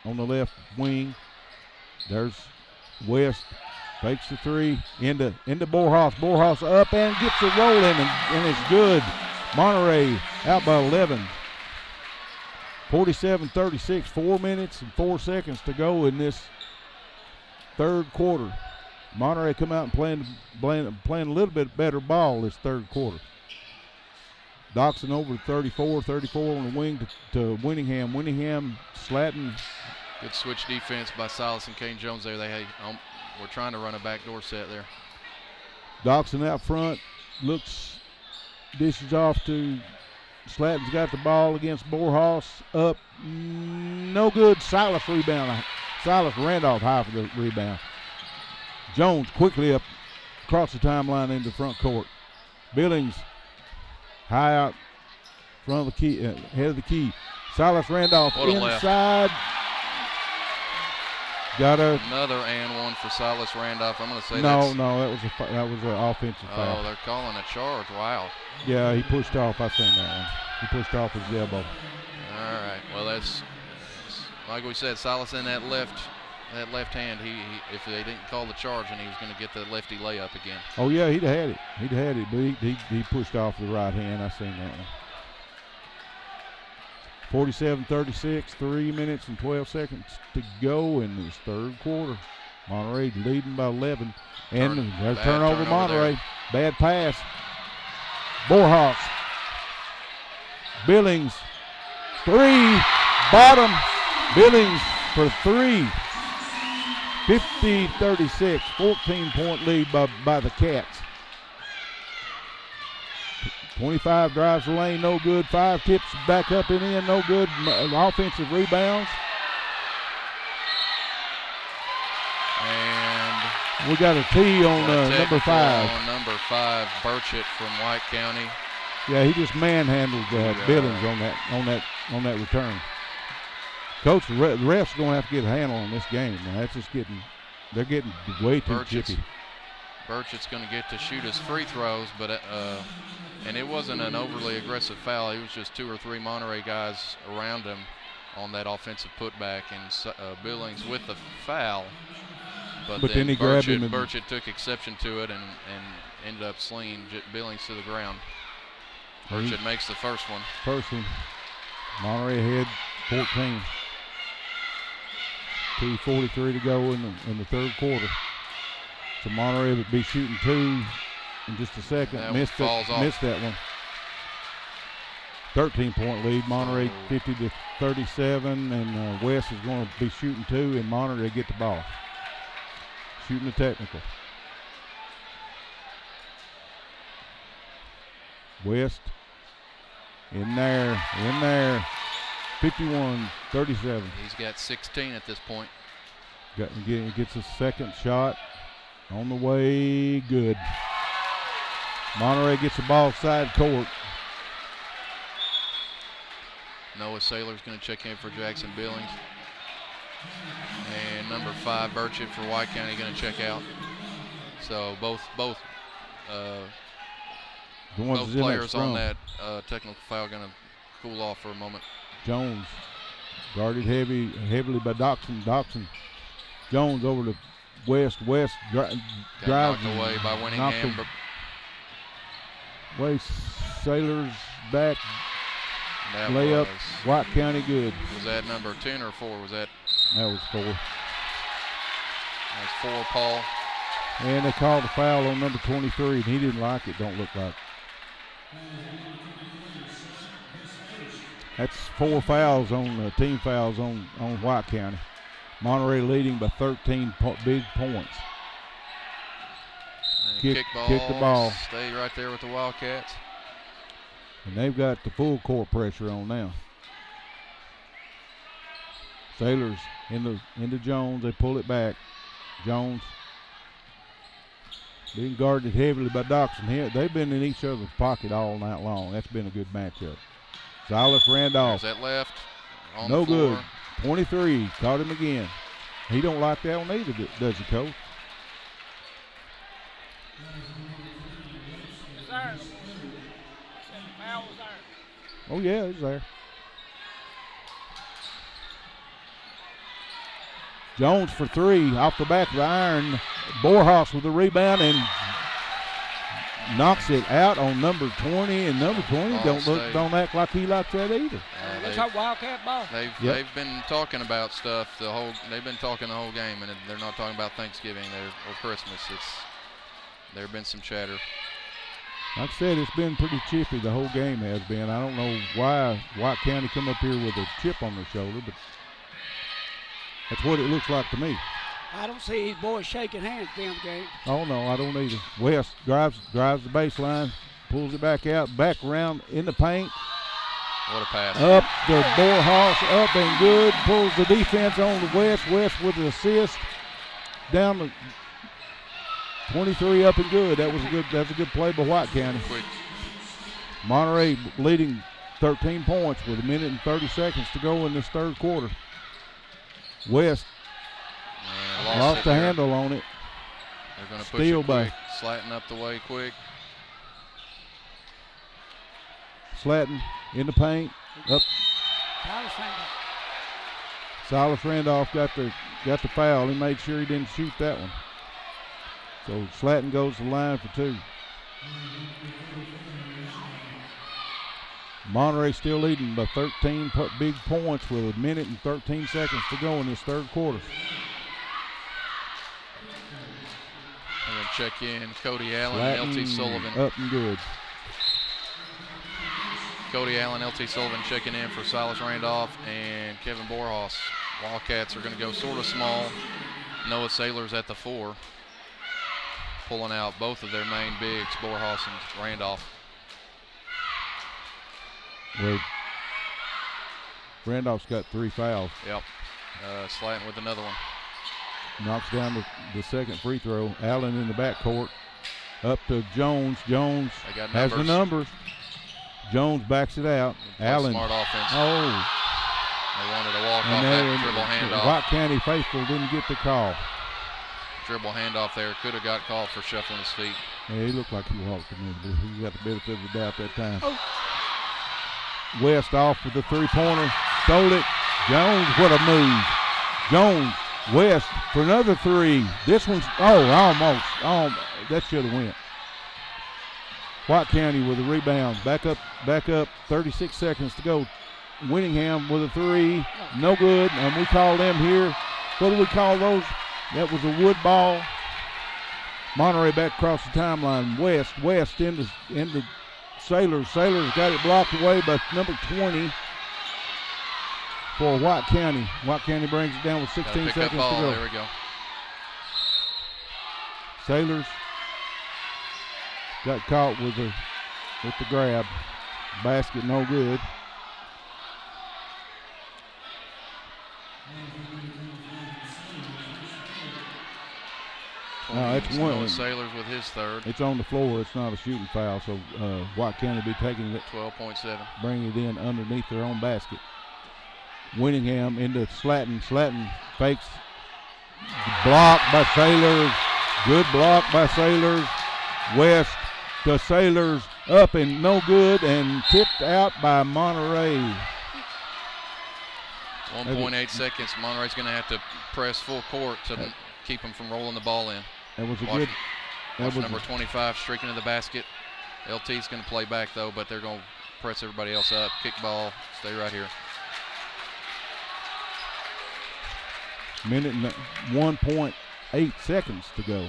on the left wing. There's West. Fakes the three. Into Borhaus. Borhaus up and gets it rolling, and it's good. Monterey out by 11. 47-36. 4 minutes and 4 seconds to go in this third quarter. Monterey come out and playing a little bit better ball this third quarter. Doxson over to 34 on the wing to Winningham. Winningham slatting. Good switch defense by Silas and Kane Jones there. We're trying to run a backdoor set there. Doxson out front, dishes off to Slatton's got the ball against Borhaus. Up, no good. Silas rebound. Silas Randolph high for the rebound. Jones quickly up across the timeline into front court. Billings high out front of the key, head of the key. Silas Randolph inside. Got another and one for Silas Randolph. I'm going to say that was an offensive foul. Oh, they're calling a charge. Wow. Yeah, he pushed off. I seen that one. He pushed off his elbow. All right. Well, that's like we said. Silas in that left hand. He if they didn't call the charge, and he was going to get the lefty layup again. Oh yeah, he'd have had it. But he pushed off the right hand. I seen that one. 47-36, 3 minutes and 12 seconds to go in this third quarter. Monterey leading by 11. And there's turnover Monterey. Bad pass. Borhaus. Billings. 3. Bottom. Billings for 3. 50-36. 14-point lead by the Cats. 25 drives the lane, no good. 5 tips back up and in, no good. Offensive rebounds. And we got a T on number 5. On number 5, Burchett from White County. Yeah, he just manhandled Billings on that return. Coach, the refs going to have to get a handle on this game. Now, they're getting way too chippy. Burchett's going to get to shoot his free throws, but and it wasn't an overly aggressive foul. It was just 2 or 3 Monterey guys around him on that offensive putback, and Billings with the foul. But then he grabbed him. Burchett took exception to it and ended up slinging Billings to the ground. Burchett makes the first one. Monterey ahead 14. 2:43 to go in the third quarter. So Monterey would be shooting 2 in just a second. Missed that one. 13-point lead. Monterey 50-37, and West is going to be shooting 2, and Monterey get the ball. Shooting the technical. West in there. 51-37. He's got 16 at this point. Gets a second shot. On the way, good. Monterey gets the ball side court. Noah Saylor's going to check in for Jackson Billings. And number 5, Burchett for White County, going to check out. So both players on that technical foul going to cool off for a moment. Jones guarded heavily by Doxson. Jones over to West drives knocked away by Winningham. Sailors back. Layup. White County good. Was that number 10 or 4? That was 4. That's 4, Paul. And they called a foul on number 23, and he didn't like it. Don't look like. That's 4 fouls on team fouls on White County. Monterey leading by 13 big points. Kick the ball. Stay right there with the Wildcats. And they've got the full court pressure on now. Sailors into Jones. They pull it back. Jones being guarded heavily by Doxson. They've been in each other's pocket all night long. That's been a good matchup. Silas Randolph. There's that left. No good. 23. Caught him again. He don't like that one either, does he, Coach? Oh, yeah, he's there. Jones for three off the back of the iron. Borjas with the rebound and knocks it out on number 20. And number 20 don't act like he likes that either. That's our Wildcat ball. They've been talking about stuff they've been talking the whole game, and they're not talking about Thanksgiving or Christmas. There have been some chatter. Like I said, it's been pretty chippy. The whole game has been. I don't know why White County come up here with a chip on their shoulder, but that's what it looks like to me. I don't see these boys shaking hands during the game. Oh, no, I don't either. West drives the baseline, pulls it back out, back around in the paint. What a pass. Up the Borjas, up and good. Pulls the defense on the West. West with the assist. Down the 23 up and good. That's a good play by White County. Quick. Monterey leading 13 points with 1 minute and 30 seconds to go in this third quarter. West lost the handle on it. They're going to push it quick. Slatton up the way quick. Slatton in the paint. Up. Silas Randolph got the foul. He made sure he didn't shoot that one. So Slatton goes to the line for two. Monterey still leading by 13 big points with 1 minute and 13 seconds to go in this third quarter. I'm going to check in Cody Allen and LT Sullivan. Up and good. Cody Allen, LT Sullivan checking in for Silas Randolph and Kevin Borjas. Wildcats are going to go sort of small. Noah Saylor's at the 4. Pulling out both of their main bigs, Borjas and Randolph. Well, Randolph's got 3 fouls. Yep. Slatton with another one. Knocks down the second free throw. Allen in the backcourt. Up to Jones. Jones has the numbers. Jones backs it out. Allen. Smart offense. Oh. They wanted to walk off that dribble handoff. White County faithful didn't get the call. Dribble handoff there. Could have got called for shuffling his feet. Yeah, he looked like he walked him in. He got the benefit of the doubt that time. Oh. West off with the three-pointer. Stole it. Jones, what a move. Jones, West for another 3. This one's, almost. That should have went. White County with a rebound. Back up. 36 seconds to go. Winningham with a 3. No good. And we call them here. What do we call those? That was a wood ball. Monterey back across the timeline. West into Sailors. Sailors got it blocked away by number 20 for White County. White County brings it down with 16 seconds to go. There we go. Sailors got caught with the grab. Basket no good. No, it's one. Sailors with his third. It's on the floor. It's not a shooting foul, so White County be taking it. 12.7. Bringing it in underneath their own basket. Winningham into Slatton. Slatton fakes. Block by Sailors. Good block by Sailors. West to Sailors. Up and no good and tipped out by Monterey. 1.8 seconds. Monterey's going to have to press full court to keep them from rolling the ball in. That was a Watch good. Watch number 25 streaking to the basket. LT's going to play back though, but they're going to press everybody else up. Kick ball. Stay right here. Minute and 1.8 seconds to go.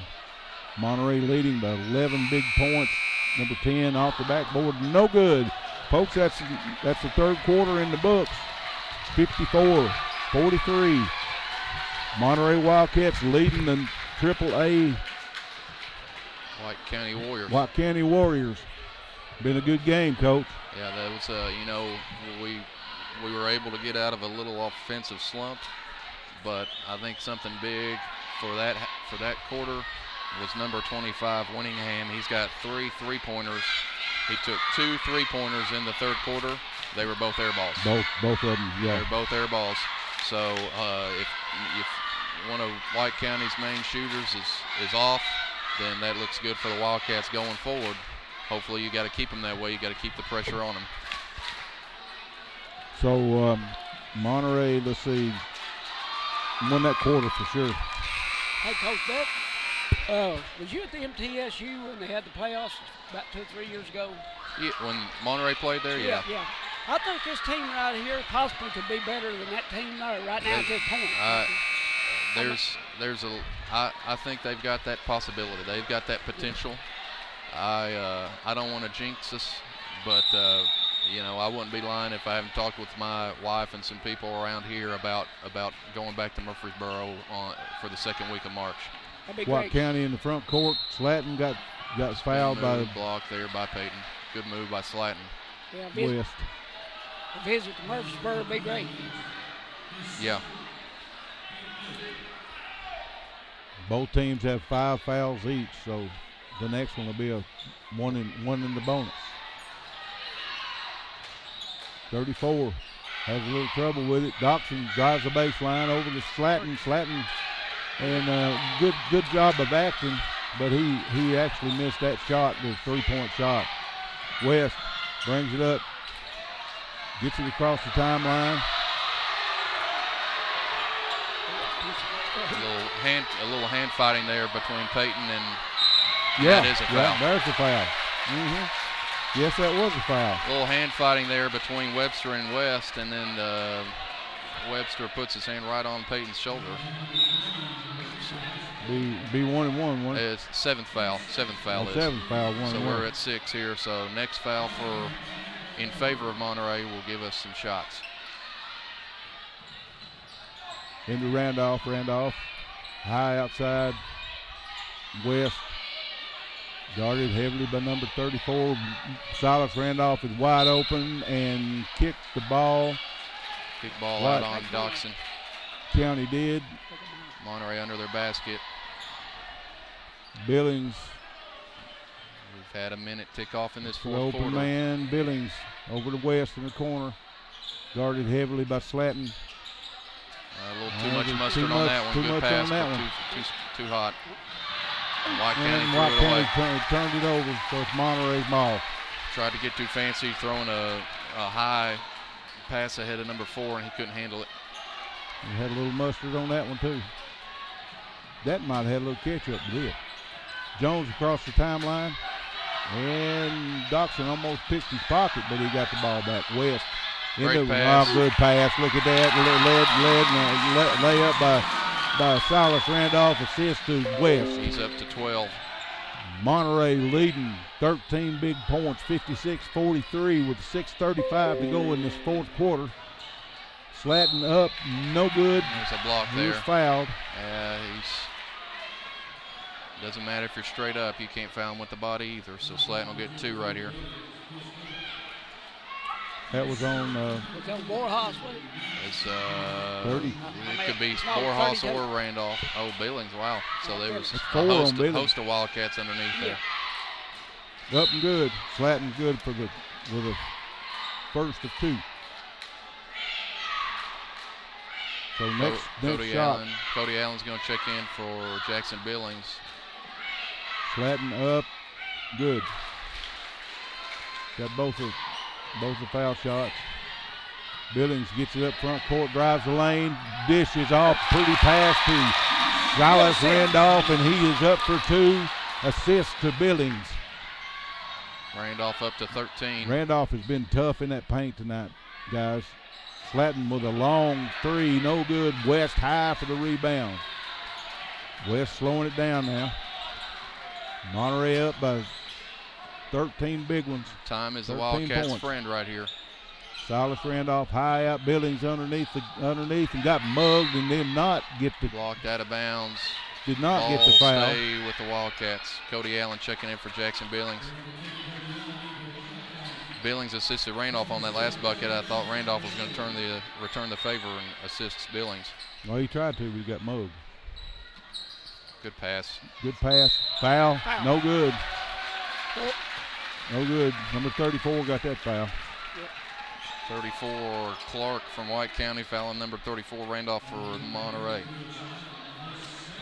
Monterey leading by 11 big points. Number 10 off the backboard. No good. Folks, that's the third quarter in the books. 54-43. Monterey Wildcats leading the AAA White County Warriors. White County Warriors. Been a good game, Coach. Yeah, that was, we were able to get out of a little offensive slump, but I think something big for that quarter was number 25, Winningham. He's got 3 3-pointers. He took 2 3-pointers in the third quarter. They were both air balls. Both of them, yeah. They were both air balls. So if one of White County's main shooters is off, then that looks good for the Wildcats going forward. Hopefully you got to keep them that way. You got to keep the pressure on them. So Monterey, let's see, won that quarter for sure. Hey, Coach Buck, was you at the MTSU when they had the playoffs about 2 or 3 years ago? Yeah, when Monterey played there, yeah. Yeah. I think this team right here possibly could be better than that team there right now at this point. I think they've got that possibility. They've got that potential. I don't want to jinx us, but I wouldn't be lying if I haven't talked with my wife and some people around here about going back to Murfreesboro for the second week of March. That'd be Watt great. County in the front court. Slatton got fouled by block there by Peyton. Good move by Slatton. Yeah, West. A visit to Murfreesboro would be great. Yeah. Both teams have 5 fouls each, so the next one will be a one in the bonus. 34 has a little trouble with it. Doxson drives the baseline over to Slatton. Slatton, and good job of acting, but he actually missed that shot, the 3-point shot. West brings it up, gets it across the timeline. A little hand fighting there between Peyton and Yeah, that is a foul. Yeah, there's a foul. Yes, that was a foul. A little hand fighting there between Webster and West, and then Webster puts his hand right on Peyton's shoulder. Be 1-1, wasn't it? It's seventh foul. Seventh foul. Seventh foul, 1-1. So we're at 6 here. So next foul in favor of Monterey will give us some shots. Into Randolph. High outside. West. Guarded heavily by number 34. Silas Randolph is wide open and kicked the ball. Kick ball out on Doxson. County did. Monterey under their basket. Billings. We've had a minute tick off in this fourth Open quarter. man. Billings over to West in the corner. Guarded heavily by Slatton. A little too much mustard on that one. Good pass, but too hot. And White County turned it over, so it's Monterey's ball. Tried to get too fancy, throwing a high pass ahead of number 4, and he couldn't handle it. He had a little mustard on that one, too. That might have had a little catch-up with it. Jones across the timeline. And Doxson almost picked his pocket, but he got the ball back. West. Great pass. Good pass. Look at that. Led layup by Silas Randolph. Assist to West. He's up to 12. Monterey leading 13 big points, 56-43 with 6:35 to go in this fourth quarter. Slatton up, no good. There's a block there. He was fouled. Doesn't matter if you're straight up. You can't foul him with the body either. So Slatton will get 2 right here. That was on. Was on Borjas, was it? It's 30. It could be Borjas or Randolph. Oh, Billings! Wow. So there was a 4 on Billings. host of Wildcats underneath there. Up and good. Slatton's good with the first of 2. So next shot. Cody Allen's going to check in for Jackson Billings. Slatton up, good. Got both the foul shots. Billings gets it up front court, drives the lane, dishes off, pretty pass to Silas Randolph, and he is up for 2. Assists to Billings. Randolph up to 13. Randolph has been tough in that paint tonight, guys. Slatton with a long 3, no good. West high for the rebound. West slowing it down now. Monterey up by 13 big ones. Time is the Wildcats' friend right here. Silas Randolph high out. Billings underneath and got mugged and did not get the blocked out of bounds. Did not get the foul. Stay with the Wildcats. Cody Allen checking in for Jackson Billings. Billings assisted Randolph on that last bucket. I thought Randolph was going to return the favor and assists Billings. Well, he tried to, but he got mugged. Good pass. Good pass. Foul. No good. No good. Number 34 got that foul. 34 Clark from White County fouling number 34 Randolph for Monterey.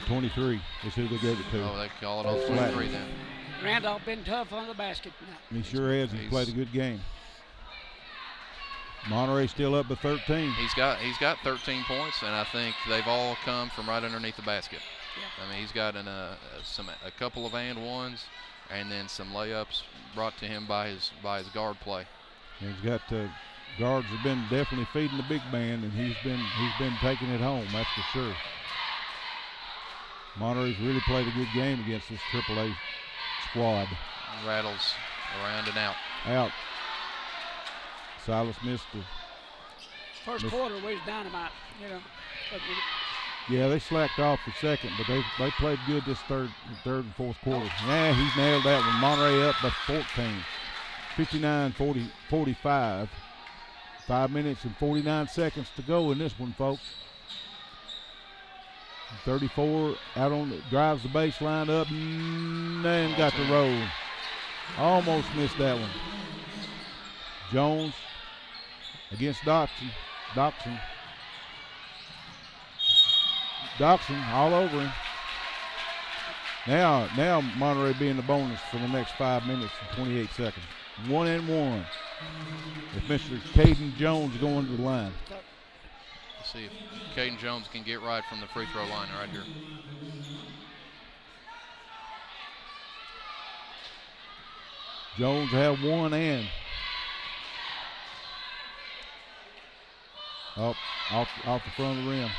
23 is who they gave it to. Oh, they call it on 23 then. Randolph been tough on the basket tonight. He sure has. He's played a good game. Monterey still up by 13. He's got 13 points, and I think they've all come from right underneath the basket. Yeah. I mean, he's got a couple of and ones, and then some layups brought to him by his guard play. And he's got guards have been definitely feeding the big man, and he's been taking it home. That's for sure. Monterey's really played a good game against this AAA squad. Rattles around and out. Out. Silas missed the. First quarter was dynamite, you know. But Yeah, they slacked off the second, but they played good this third and fourth quarter. Yeah, he's nailed that one. Monterey up by 14. 59-45. 5 minutes and 49 seconds to go in this one, folks. 34 out on the, drives the baseline up and got the roll. Almost missed that one. Jones against Doxson. Doxson all over him. Now Monterey being the bonus for the next 5 minutes and 28 seconds. 1-1. If Mr. Caden Jones going to the line. Let's see if Caden Jones can get right from the free throw line right here. Jones have one and off the front of the rim.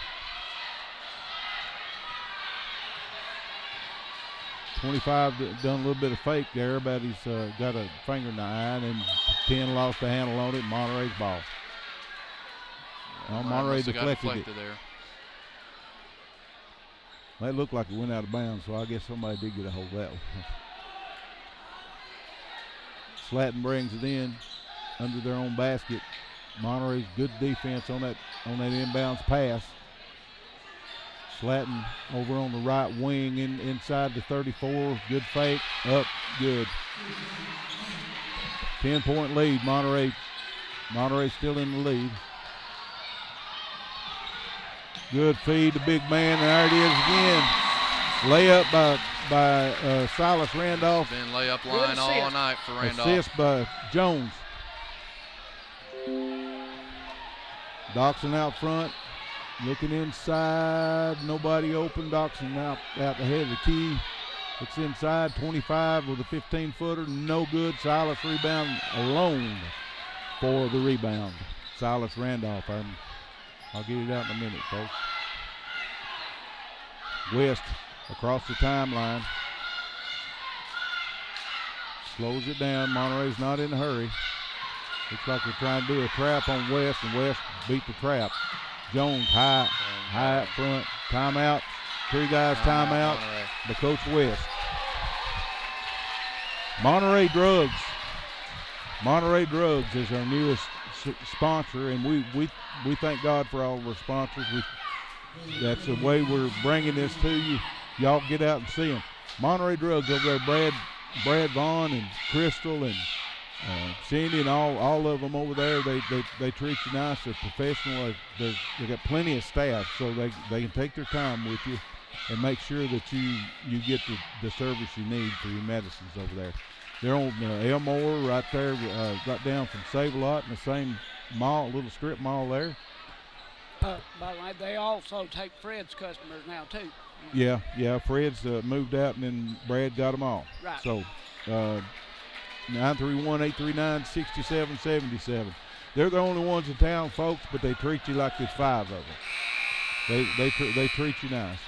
25 done a little bit of fake there, but he's got a finger in the eye, and 10 lost the handle on it. Monterey's ball. Monterey deflected it. There. That looked like it went out of bounds, so I guess somebody did get a hold of that one. Slatton brings it in under their own basket. Monterey's good defense on that inbounds pass. Slatton over on the right wing inside the 34. Good fake. Up. Good. 10-point lead. Monterey still in the lead. Good feed to big man. There it is again. Layup by Silas Randolph. Been layup line all night for Randolph. Assist by Jones. Doxson out front. Looking inside, nobody open. Doxson out the head of the key. Looks inside, 25 with a 15-footer, no good. Silas rebound alone for the rebound. Silas Randolph. I'll get it out in a minute, folks. West across the timeline. Slows it down. Monterey's not in a hurry. Looks like they're trying to do a trap on West, and West beat the trap. Jones high up front. Timeout. Three guys timeout by Coach West. Monterey Drugs. Monterey Drugs is our newest sponsor, and we thank God for all of our sponsors. That's the way we're bringing this to you. Y'all get out and see them. Monterey Drugs over there, Brad Vaughn and Crystal and Cindy and all of them over there, they treat you nice. They're professional. They got plenty of staff, so they can take their time with you and make sure that you get the service you need for your medicines over there. They're on Elmore right there, right down from Save-A-Lot in the same mall, little strip mall there. by the way, they also take Fred's customers now too. Yeah, Fred's moved out, and then Brad got them all. Right. So 931-839-6777. They're the only ones in town, folks, but they treat you like there's five of them. They treat you nice.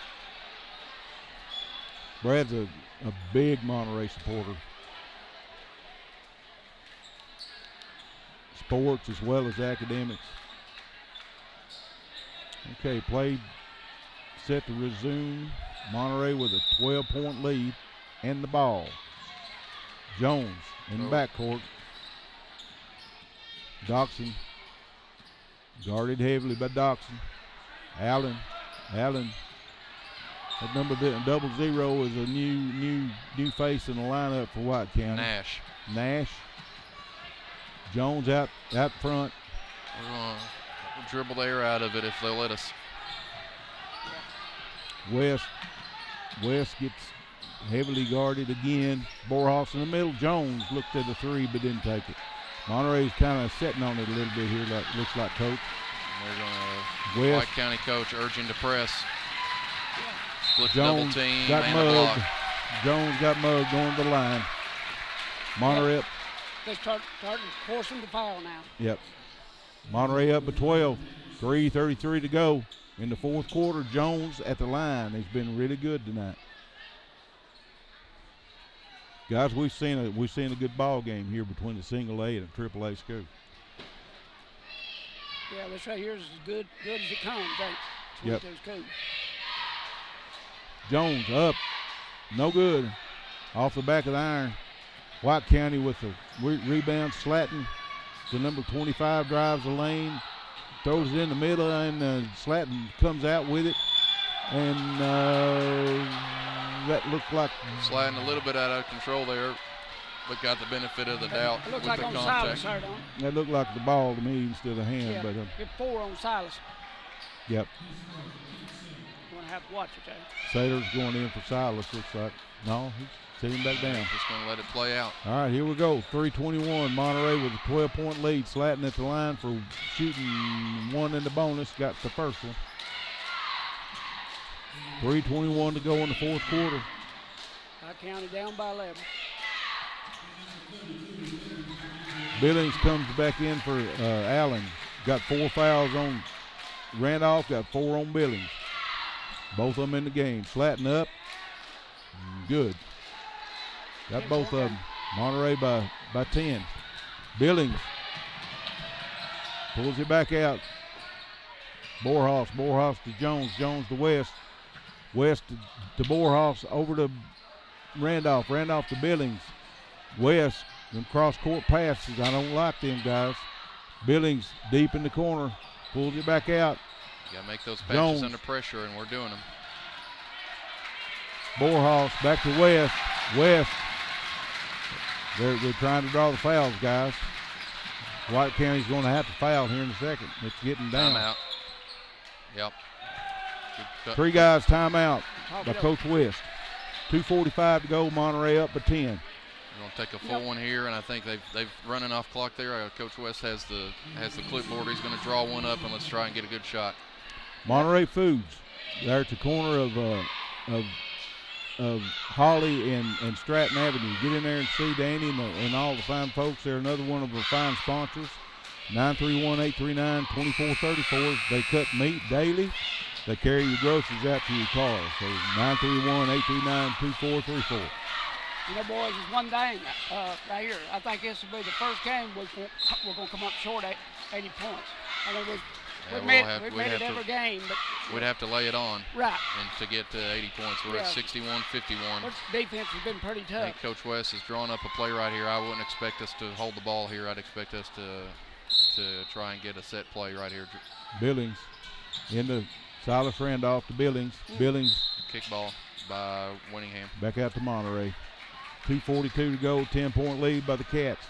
Brad's a big Monterey supporter. Sports as well as academics. Okay, play set to resume. Monterey with a 12-point lead and the ball. Jones in the backcourt. Doxson guarded heavily by Doxson. Allen. That number 00 is a new face in the lineup for White County. Nash. Jones out front. We're going to dribble the air out of it if they'll let us. West gets heavily guarded again. Borhoff's in the middle. Jones looked at the three but didn't take it. Monterey's kind of sitting on it a little bit here, looks like, Coach. They're going to, West. White County coach urging to press. Split Jones double team got and a block. mugged. Jones got mugged going to the line. Monterey. They starting to force him to foul now. Yep. Monterey up by 12. 3:33 to go in the fourth quarter. Jones at the line. He's been really good tonight. Guys, we've seen a good ball game here between the single A and a triple A school. Yeah, this right here is as good as it comes. Yep. Those schools. Jones up. No good. Off the back of the iron. White County with the rebound. Slatton, the number 25, drives the lane. Throws it in the middle, and Slatton comes out with it. And that looked like Sliding a little bit out of control there, but got the benefit of the doubt It looks with like the on contact. Silas there, don't it? that looked like the ball to me instead of hand. Yeah, But get 4 on Silas. yep, You're going to have to watch it, Jay. Sailor's going in for Silas. Looks like no, he's sitting back down. Just going to let it play out. All right, here we go. 3:21. Monterey with a 12-point lead. Slatton at the line for shooting one in the bonus. Got the first one. 3:21 to go in the fourth quarter. White County down by 11. Billings comes back in for Allen. Got 4 fouls on Randolph. Got 4 on Billings. Both of them in the game. Slatton up. Good. Got both of them. Monterey by 10. Billings pulls it back out. Borhaus to Jones. Jones to West. West to Borhaus. Over to Randolph. Randolph to Billings. West. Them cross-court passes. I don't like them, guys. Billings deep in the corner. Pulls it back out. You got to make those passes Jones. under pressure, and we're doing them. Borhaus back to West. West. They're trying to draw the fouls, guys. White County's going to have to foul here in a second. It's getting down. Timeout. Yep. Good cut. 3 guys timeout Talk by it up. Coach West. 2:45 to go. Monterey up by 10. We're going to take a full one here, and I think they've running off clock there. Coach West has the clipboard. He's going to draw one up, and let's try and get a good shot. Monterey Foods. They're at the corner of Holly and Stratton Avenue. Get in there and see Danny and all the fine folks. They're another one of our fine sponsors. 931-839-2434. They cut meat daily. They carry your groceries out to your car. So 931-839-2434. You know, boys, there's one thing right here. I think this will be the first game we're going to come up short at 80 points. I mean, we've made it every game, but We'd have to lay it on right. and to get to 80 points. We're at 61-51. Our defense has been pretty I tough. think Coach West is drawing up a play right here. I wouldn't expect us to hold the ball here. I'd expect us to try and get a set play right here. Billings into Silas Randolph to Billings. Billings Kickball by Winningham. back out to Monterey. 2:42 to go. 10-point lead by the Cats.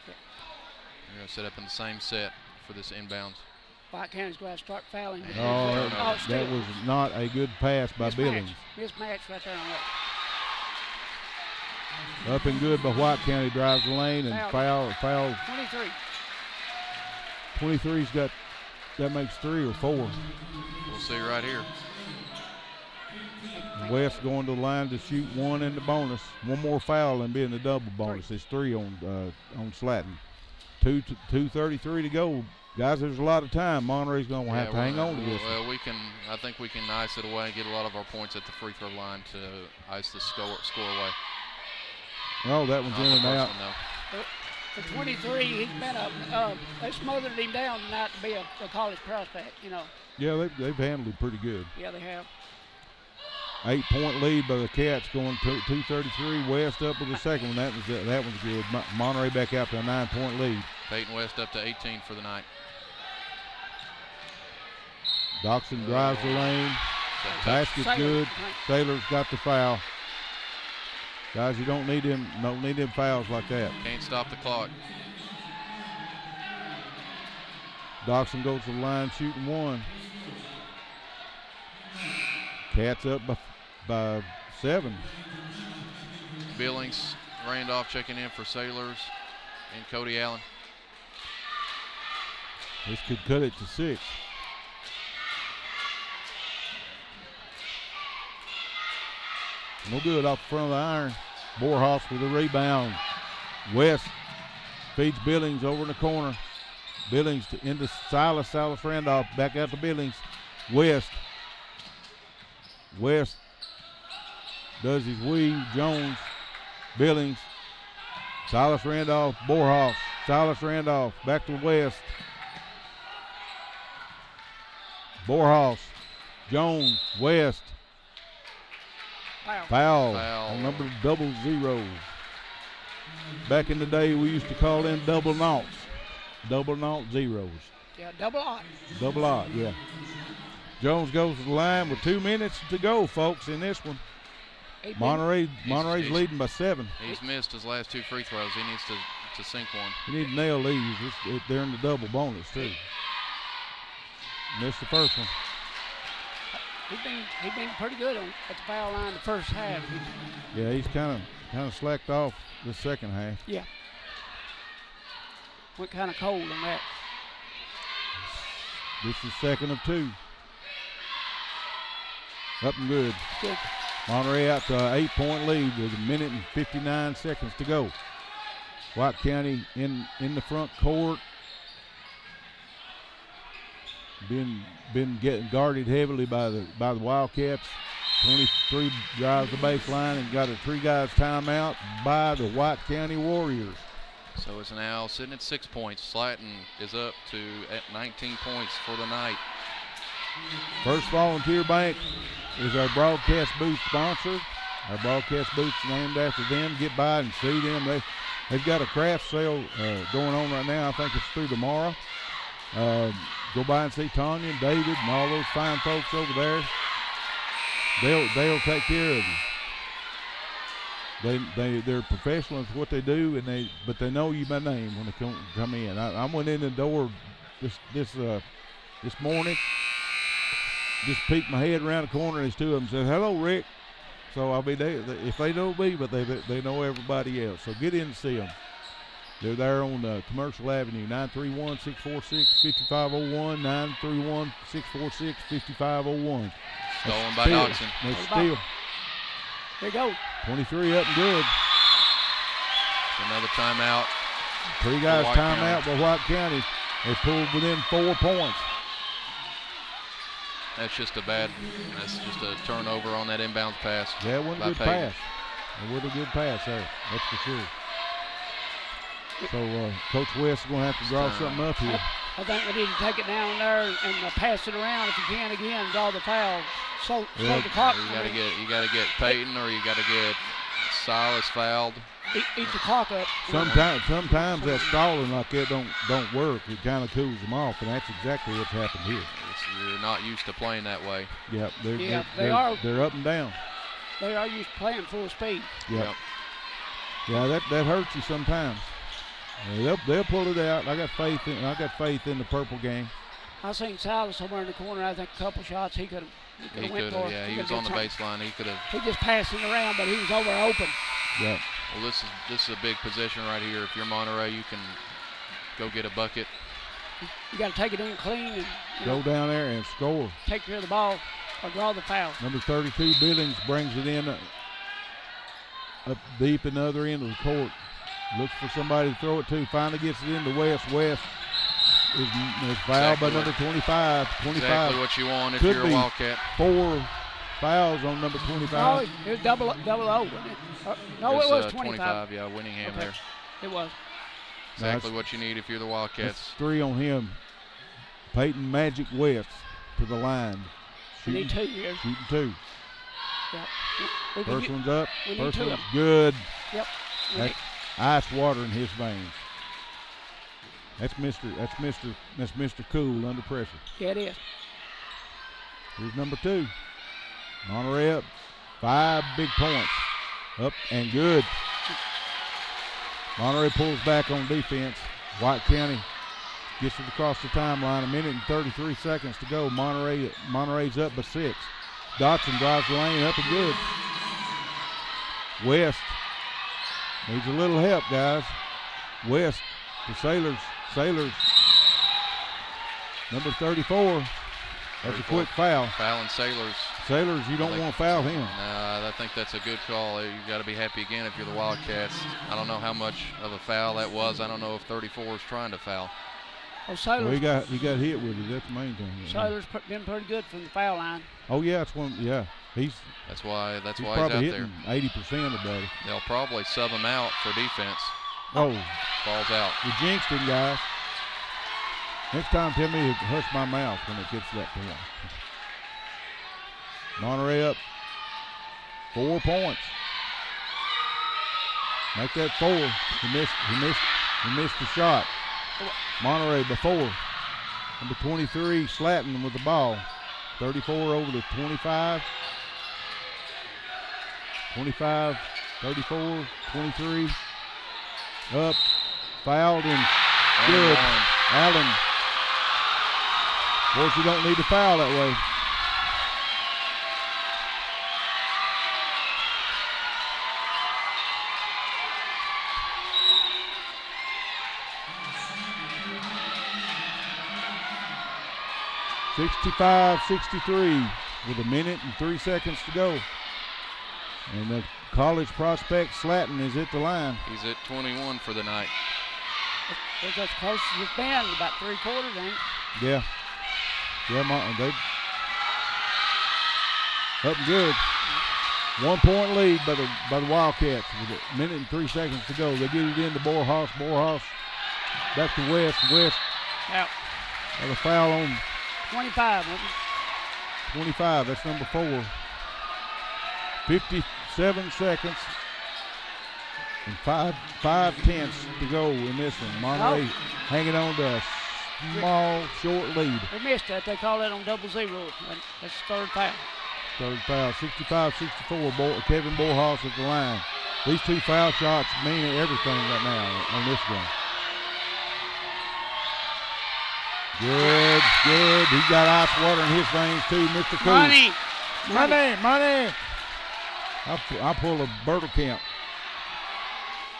We're going to set up in the same set for this inbounds. White County's going to start fouling. Oh, that still. was not a good pass by Billings. Mismatch right there on that. Up and good by White County. Drives the lane and foul. 23. 23's got, that makes 3 or 4. We'll see right here. West going to the line to shoot 1 in the bonus. One more foul and be in the double bonus. It's 3 on Slatton. 2:33 to go. Guys, there's a lot of time. Monterey's going to have to hang on to this. Well, I think we can ice it away and get a lot of our points at the free throw line to ice the score away. Oh, that one's in and out. For 23, he's been they smothered him down tonight to be a college prospect, you know. Yeah, they've handled it pretty good. Yeah, they have. 8-point lead by the Cats going to 2:33. West up with the second one. That one's good. Monterey back out to a 9-point lead. Peyton West up to 18 for the night. Doxson drives the lane. Basket's good. Sailor's got the foul. Guys, you don't need them fouls like that. Can't stop the clock. Doxson goes to the line shooting 1. Cats up by 7. Billings, Randolph checking in for Sailors, and Cody Allen. This could cut it to 6. No good off the front of the iron. Borhoff with a rebound. West feeds Billings over in the corner. Billings into Silas. Silas Randolph back out to Billings. West does his weave. Jones. Billings. Silas Randolph. Borhoff. Silas Randolph back to West. Borhoff. Jones. West. Foul on number 00. Back in the day, we used to call them double noughts. Double naught zeros. Yeah, double ought. Double ought, yeah. Jones goes to the line with 2 minutes to go, folks, in this one. Monterey's leading by 7. He's missed his last 2 free throws. He needs to sink one. He needs to nail these. They're in the double bonus, too. Missed the first one. He's been pretty good at the foul line the first half. Yeah, he's kind of slacked off the second half. Yeah. Went kind of cold on that. This is second of 2. Up and good. Good. Monterey out to an 8-point lead with 1 minute and 59 seconds to go. White County in the front court. Been getting guarded heavily by the Wildcats. 23 drives the baseline and got a 3 guys timeout by the White County Warriors. So it's now sitting at 6 points. Slatton is up to at 19 points for the night. First Volunteer Bank is our broadcast booth sponsor. Our broadcast booth's named after them. Get by and see them. They've got a craft sale going on right now. I think it's through tomorrow. Go by and see Tanya and David and all those fine folks over there. They'll take care of you. They're professional at what they do, but they know you by name when they come in. I went in the door this morning, just peeked my head around the corner, and there's 2 of them said, "Hello, Rick." So I'll be there if they know me, but they know everybody else. So get in and see them. They're there on Commercial Avenue, 931-646-5501, 931-646-5501. Stolen by Dodson. That's steal. There you go. 23 up and good. Another timeout. 3 guys timeout by White County. They pulled within 4 points. That's just a turnover on that inbounds pass. Yeah, it wasn't a good pass. It wasn't a good pass there, that's for sure. So Coach West is going to have to draw something up here. I think we need to take it down there and pass it around if you can again, draw the foul. So the clock. You gotta get Peyton or you gotta get Silas fouled. Eat the clock up. Sometimes that stalling like that don't work. It kind of cools them off, and that's exactly what's happened here. You're not used to playing that way. Yep, they are. They're up and down. They are used to playing full speed. Yep. Yeah, that hurts you sometimes. They'll pull it out. I got faith in the purple gang. I seen Silas somewhere in the corner. I think a couple shots he could have went for. Yeah, he was on the baseline. He could have. He just passed it around, but he was over open. Yeah. Well, this is a big possession right here. If you're Monterey, you can go get a bucket. You got to take it in clean and go down there and score. Take care of the ball or draw the foul. Number 32 Billings brings it in up deep in the other end of the court. Looks for somebody to throw it to. Finally gets it into West. West is fouled by number 25. Exactly what you want if you're a Wildcat. 4 fouls on number 25. No, it was double O, wasn't it? No, it was 25. Yeah, Winningham there. It was. Exactly what you need if you're the Wildcats. 3 on him. Peyton Magic West to the line. Shooting 2 here. Shooting 2. Yep. First one's up. First one's good. Yep. That's ice water in his veins. That's Mr. Cool under pressure. Yeah, it is. Here's number 2. Monterey up. 5 big points. Up and good. Monterey pulls back on defense. White County gets it across the timeline. 1 minute and 33 seconds to go. Monterey's up by 6. Dotson drives the lane up and good. West needs a little help, guys. West to Sailors. Sailors Number 34. That's a quick foul. Fouling Sailors. Sailors, you don't want to foul him. I think that's a good call. You got to be happy again if you're the Wildcats. I don't know how much of a foul that was. I don't know if 34 is trying to foul. Well, Sailors. Well, he got hit with it. That's the main thing. Sailors been pretty good from the foul line. Oh yeah, that's one. Yeah, That's why he's probably out there. 80% of that. They'll probably sub him out for defense. Oh, falls out. You jinxed him, guys. Next time, tell me to hush my mouth when it gets to that point. Monterey up 4 points. Make that 4. He missed the shot. Monterey before. Number 23, Slatton with the ball. 34 over to 25. 25, 34, 23. Up, fouled, and good. Allen. Of course, you don't need to foul that way. (65-63) with 1 minute and 3 seconds to go. And the college prospect Slatton is at the line. He's at 21 for the night. That's as close as it's been, about 3/4, ain't it? Yeah. Yeah, they up good. 1 point lead by the Wildcats with 1 minute and 3 seconds to go. They get it into Borhaus. Borhaus back to West. West. Out. Got a foul on 25, wasn't it? 25, that's number 4. 57 seconds and 5/10 to go in this one. Monterey hanging on to a small, short lead. They missed that. They call that on 0-0. That's the third foul. Third foul, 65-64. Kevin Borhaus at the line. These 2 foul shots mean everything right now on this game. Good. He got ice water in his veins too, Mr. Cool. Money. I'll pull a Bertelkamp.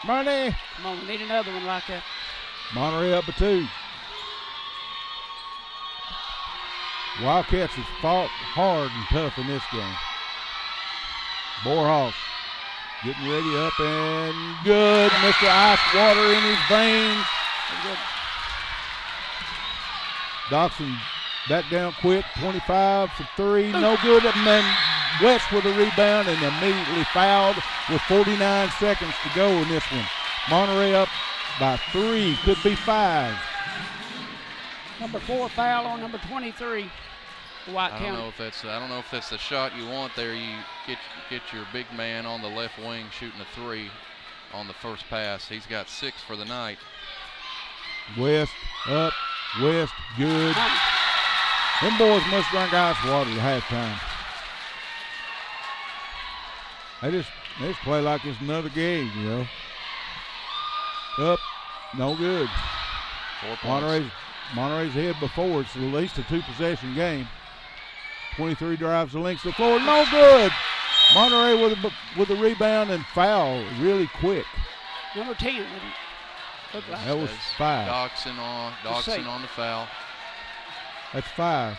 Money. Come on, we need another one like that. Monterey up by 2. Wildcats has fought hard and tough in this game. Borhaus getting ready, up and good. Mr. Ice water in his veins. Good. Dawson back down quick, 25 for 3, no good. And then West with a rebound and immediately fouled with 49 seconds to go in this one. Monterey up by 3, could be 5. Number 4 foul on number 23. White County. I don't know if that's the shot you want there. You get your big man on the left wing shooting a 3 on the first pass. He's got 6 for the night. West up. West, good. Them boys must drink ice water at halftime. They just play like it's another game, you know. Up, no good. 4 points. Monterey's ahead before. It's at least a 2-possession game. 23 drives the length of the floor, no good. Monterey with a rebound and foul really quick. Number 10. That was 5. Dawson on the foul. That's 5.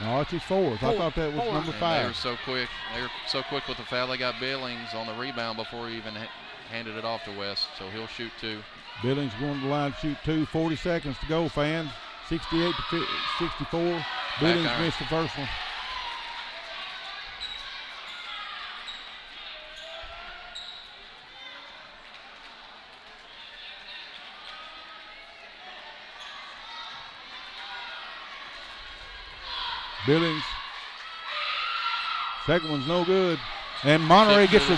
No, it's his 4th. I thought that was number 5. They were so quick. With the foul. They got Billings on the rebound before he even handed it off to West, so he'll shoot 2. Billings going to the line to shoot 2. 40 seconds to go, fans. 68-64. Billings missed the first one. Billings. Second one's no good. And Monterey gets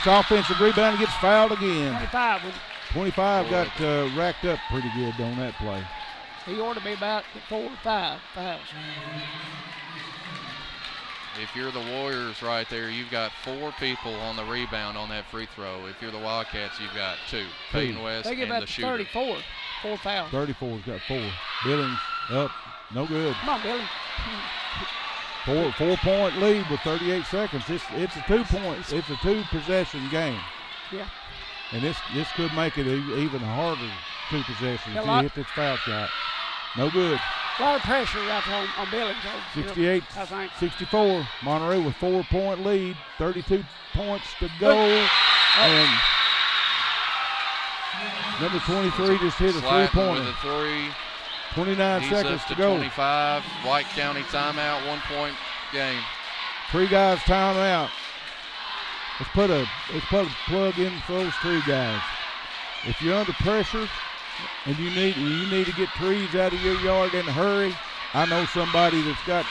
offensive rebound and gets fouled again. 25 got racked up pretty good on that play. He ought to be about 4 or 5 fouls. If you're the Warriors right there, you've got 4 people on the rebound on that free throw. If you're the Wildcats, you've got 2. Peyton West they give and up the shooter. 34. 4 fouls. 34's got 4. Billings up. No good. Come on, Billy. 4-point lead with 38 seconds. It's a 2-point. It's a 2-possession game. Yeah. And this could make it even harder 2 possessions. Yeah, He hit this foul shot. No good. A lot of pressure right there on Billings. 68, I think. 64. Monterey with 4-point lead. 32 points to go. And number 23 just hit a Slatton three-pointer. with a three. 29 He's seconds up to go. 25. White County timeout, 1-point game. 3 guys timeout. Let's put a plug in for those 3 guys. If you're under pressure and you need to get trees out of your yard in a hurry, I know somebody that's got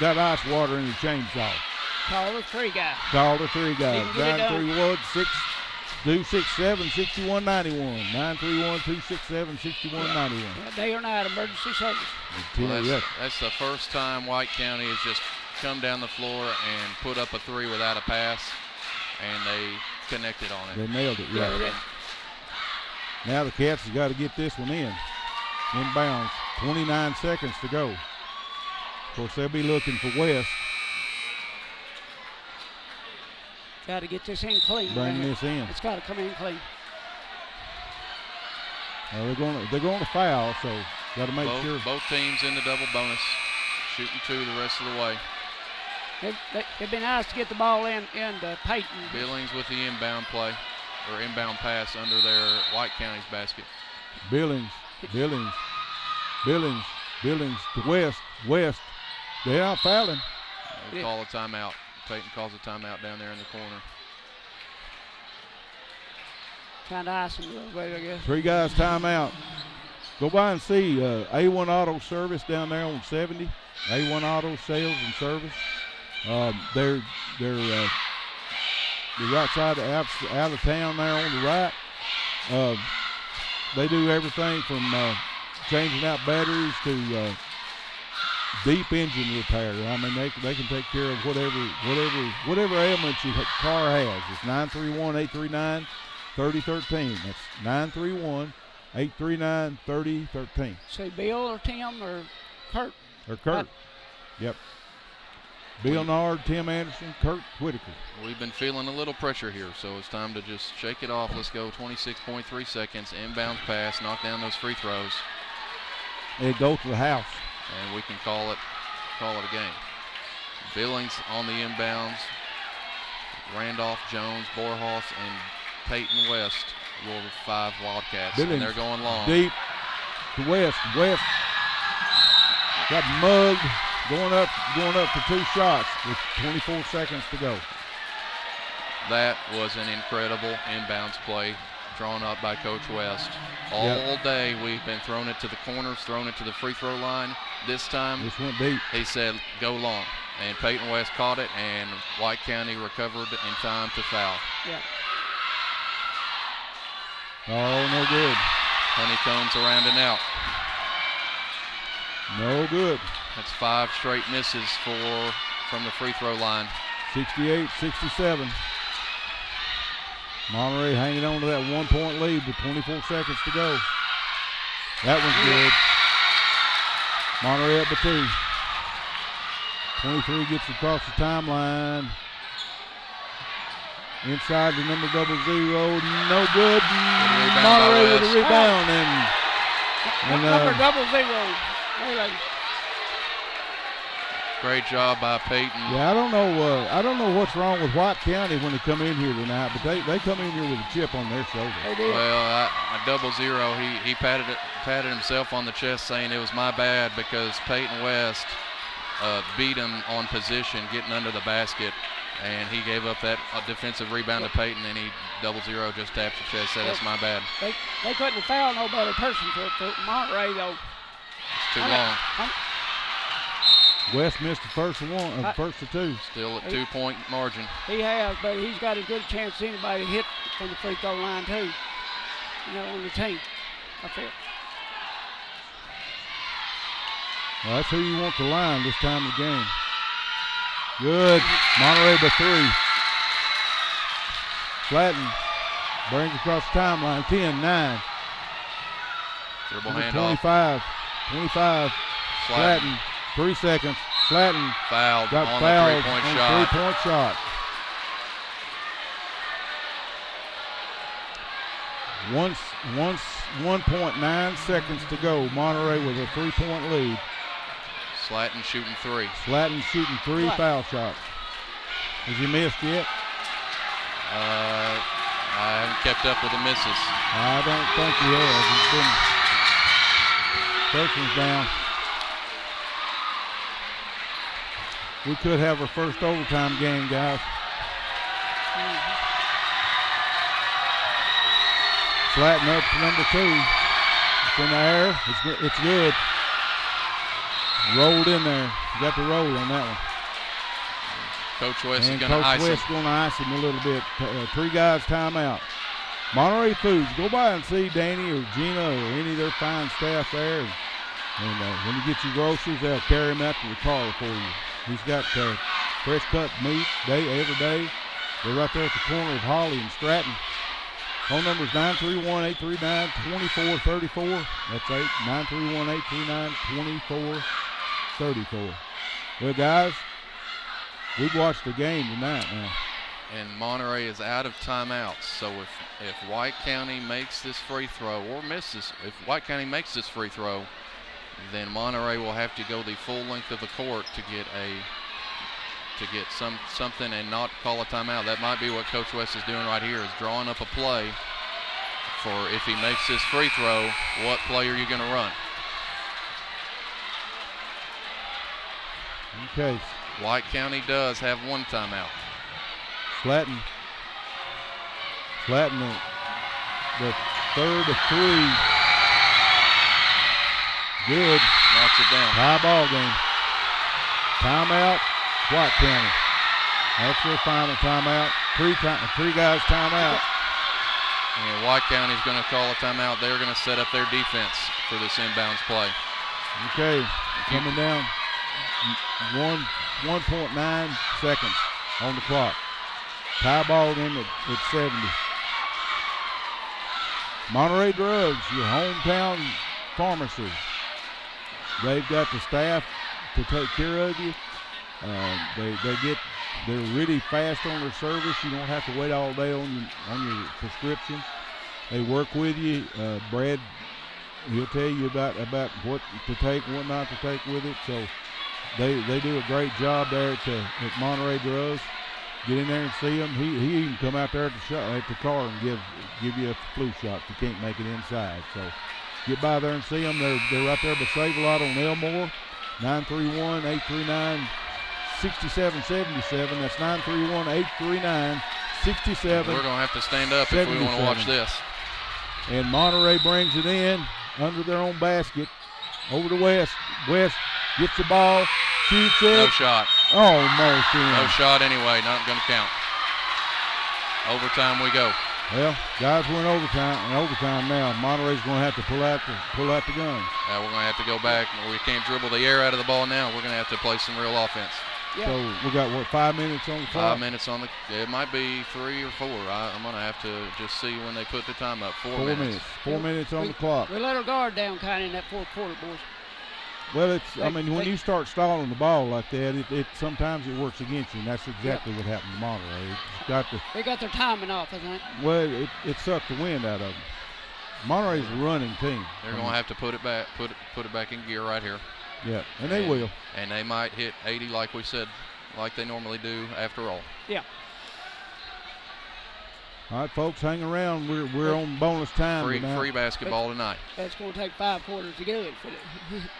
ice water in the chainsaw. Call the 3 guys. Call the 3 guys. 931-627-6191. 931-267-6191. Day or night emergency service. Well, that's the first time White County has just come down the floor and put up a 3 without a pass, and they connected on it. They nailed it, yeah. Now the Cats have got to get this one in. Inbounds. 29 seconds to go. Of course, they'll be looking for West. Got to get this in clean. Bring this in. It's got to come in clean. They're going to foul, so got to make sure. Both teams in the double bonus, shooting 2 the rest of the way. It'd be nice to get the ball in Peyton. Billings with the inbound play, or inbound pass under their White County's basket. Billings to West. They're out fouling. They call a timeout. Peyton calls a timeout down there in the corner. Trying to ice him a little bit, I guess. 3 guys timeout. Go by and see A1 Auto Service down there on 70. A1 Auto Sales and Service. They're right side out of town there on the right. They do everything from changing out batteries to deep engine repair. I mean, they can take care of whatever ailment your car has. It's 931-839-3013. That's 931-839-3013. Say Bill or Tim or Kurt. Or Kurt. Yep. Bill Nard, Tim Anderson, Kurt Whitaker. We've been feeling a little pressure here, so it's time to just shake it off. Let's go. 26.3 seconds. Inbound pass. Knock down those free throws. It go to the house. And we can call it a game. Billings on the inbounds. Randolph, Jones, Borhaus, and Peyton West will 5 Wildcats. Billings and they're going long. Deep to West. West got mugged. Going up for 2 shots with 24 seconds to go. That was an incredible inbounds play drawn up by Coach West. All day we've been throwing it to the corners, throwing it to the free throw line. This time this went deep. He said go long. And Peyton West caught it, and White County recovered in time to foul. Yeah. Oh, no good. Honeycombs around and out. No good. That's 5 straight misses from the free throw line. 68-67. Monterey hanging on to that 1-point lead with 24 seconds to go. That one's good. Monterey up by 2. 23 gets across the timeline. Inside the number 00. No good. Monterey with a rebound. And number 00. Great job by Peyton. Yeah, I don't know what's wrong with White County when they come in here tonight, but they come in here with a chip on their shoulder. Well, a 00, he patted himself on the chest saying it was my bad because Peyton West beat him on position, getting under the basket, and he gave up that defensive rebound to Peyton, and 00 just tapped his chest, said it's my bad. They couldn't have fouled no better person for Monterey, though. It's too long. West missed the first of 2. Still at 2-point margin. He has, but he's got as good a chance as anybody to hit from the free throw line too. On the team, I feel. Well, that's who you want to line this time of the game. Good. Monterey by 3. Slatton brings across the timeline. 10-9. Dribble handoff. 25. Slatton. 3 seconds. Slatton fouled got on fouled the 3-point on shot. 3-point shot. 1.9 seconds to go. Monterey with a 3-point lead. Slatton shooting three. Slatton shooting three foul shots. Has he missed yet? I haven't kept up with the misses. I don't think he has. He's been searching down. We could have our first overtime game, guys. Slatton up to number 2. It's in the air. It's good. Rolled in there. Got the roll on that one. Coach West and is going to ice him. Coach West going to ice him a little bit. 3 guys timeout. Monterey Foods. Go by and see Danny or Gina or any of their fine staff there. And when you get your groceries, they'll carry them out to the car for you. He's got fresh cut meat every day. They're right there at the corner of Holly and Stratton. Phone number is 931-839-2434. That's 931-839-2434. Well, guys, we've watched the game tonight now. And Monterey is out of timeouts. So if White County makes this free throw or misses, if White County makes this free throw, then Monterey will have to go the full length of the court to get something and not call a timeout. That might be what Coach West is doing right here, is drawing up a play for if he makes this free throw, what play are you going to run? Okay. White County does have one timeout. Slatton, the third of 3. Good. Knocks it down. High ball game. Timeout, White County. That's their final timeout. 3 guys timeout. And White County's going to call a timeout. They're going to set up their defense for this inbounds play. Okay, coming down. 1.9 seconds on the clock. Tie ball game at 70. Monterey Drugs, your hometown pharmacy. They've got the staff to take care of you. They're really fast on their service. You don't have to wait all day on your prescription. They work with you. Brad, he'll tell you about what to take, what not to take with it. So they do a great job there at Monterey Drugs. Get in there and see them. He even come out there at the car and give you a flu shot if you can't make it inside. So get by there and see them. They're right there by Save-A-Lot on Elmore. 931-839-6777. That's 931-839-6777. We're going to have to stand up if we want to watch this. And Monterey brings it in under their own basket. Over to West. West gets the ball. Shoots it. No shot. Almost in. No shot anyway. Not going to count. Overtime we go. Well, guys, we're in overtime now. Monterey's going to have to pull out the guns. We're going to have to go back. We can't dribble the air out of the ball now. We're going to have to play some real offense. Yeah. So we got, 5 minutes on the clock? 5 minutes on the – it might be 3 or 4. I'm going to have to just see when they put the time up. 4 minutes. 4 minutes on the clock. We let our guard down kind of in that fourth quarter, boys. Well, when you start stalling the ball like that, it sometimes it works against you, and that's exactly what happened to Monterey. They got their timing off, I think. Well, it sucked the wind out of them. Monterey's a running team. They're going to have to put it back in gear right here. Yeah, and they will. And they might hit 80 like we said, like they normally do after all. Yeah. All right, folks, hang around. We're on bonus time tonight. Free basketball tonight. That's going to take 5 quarters to get it.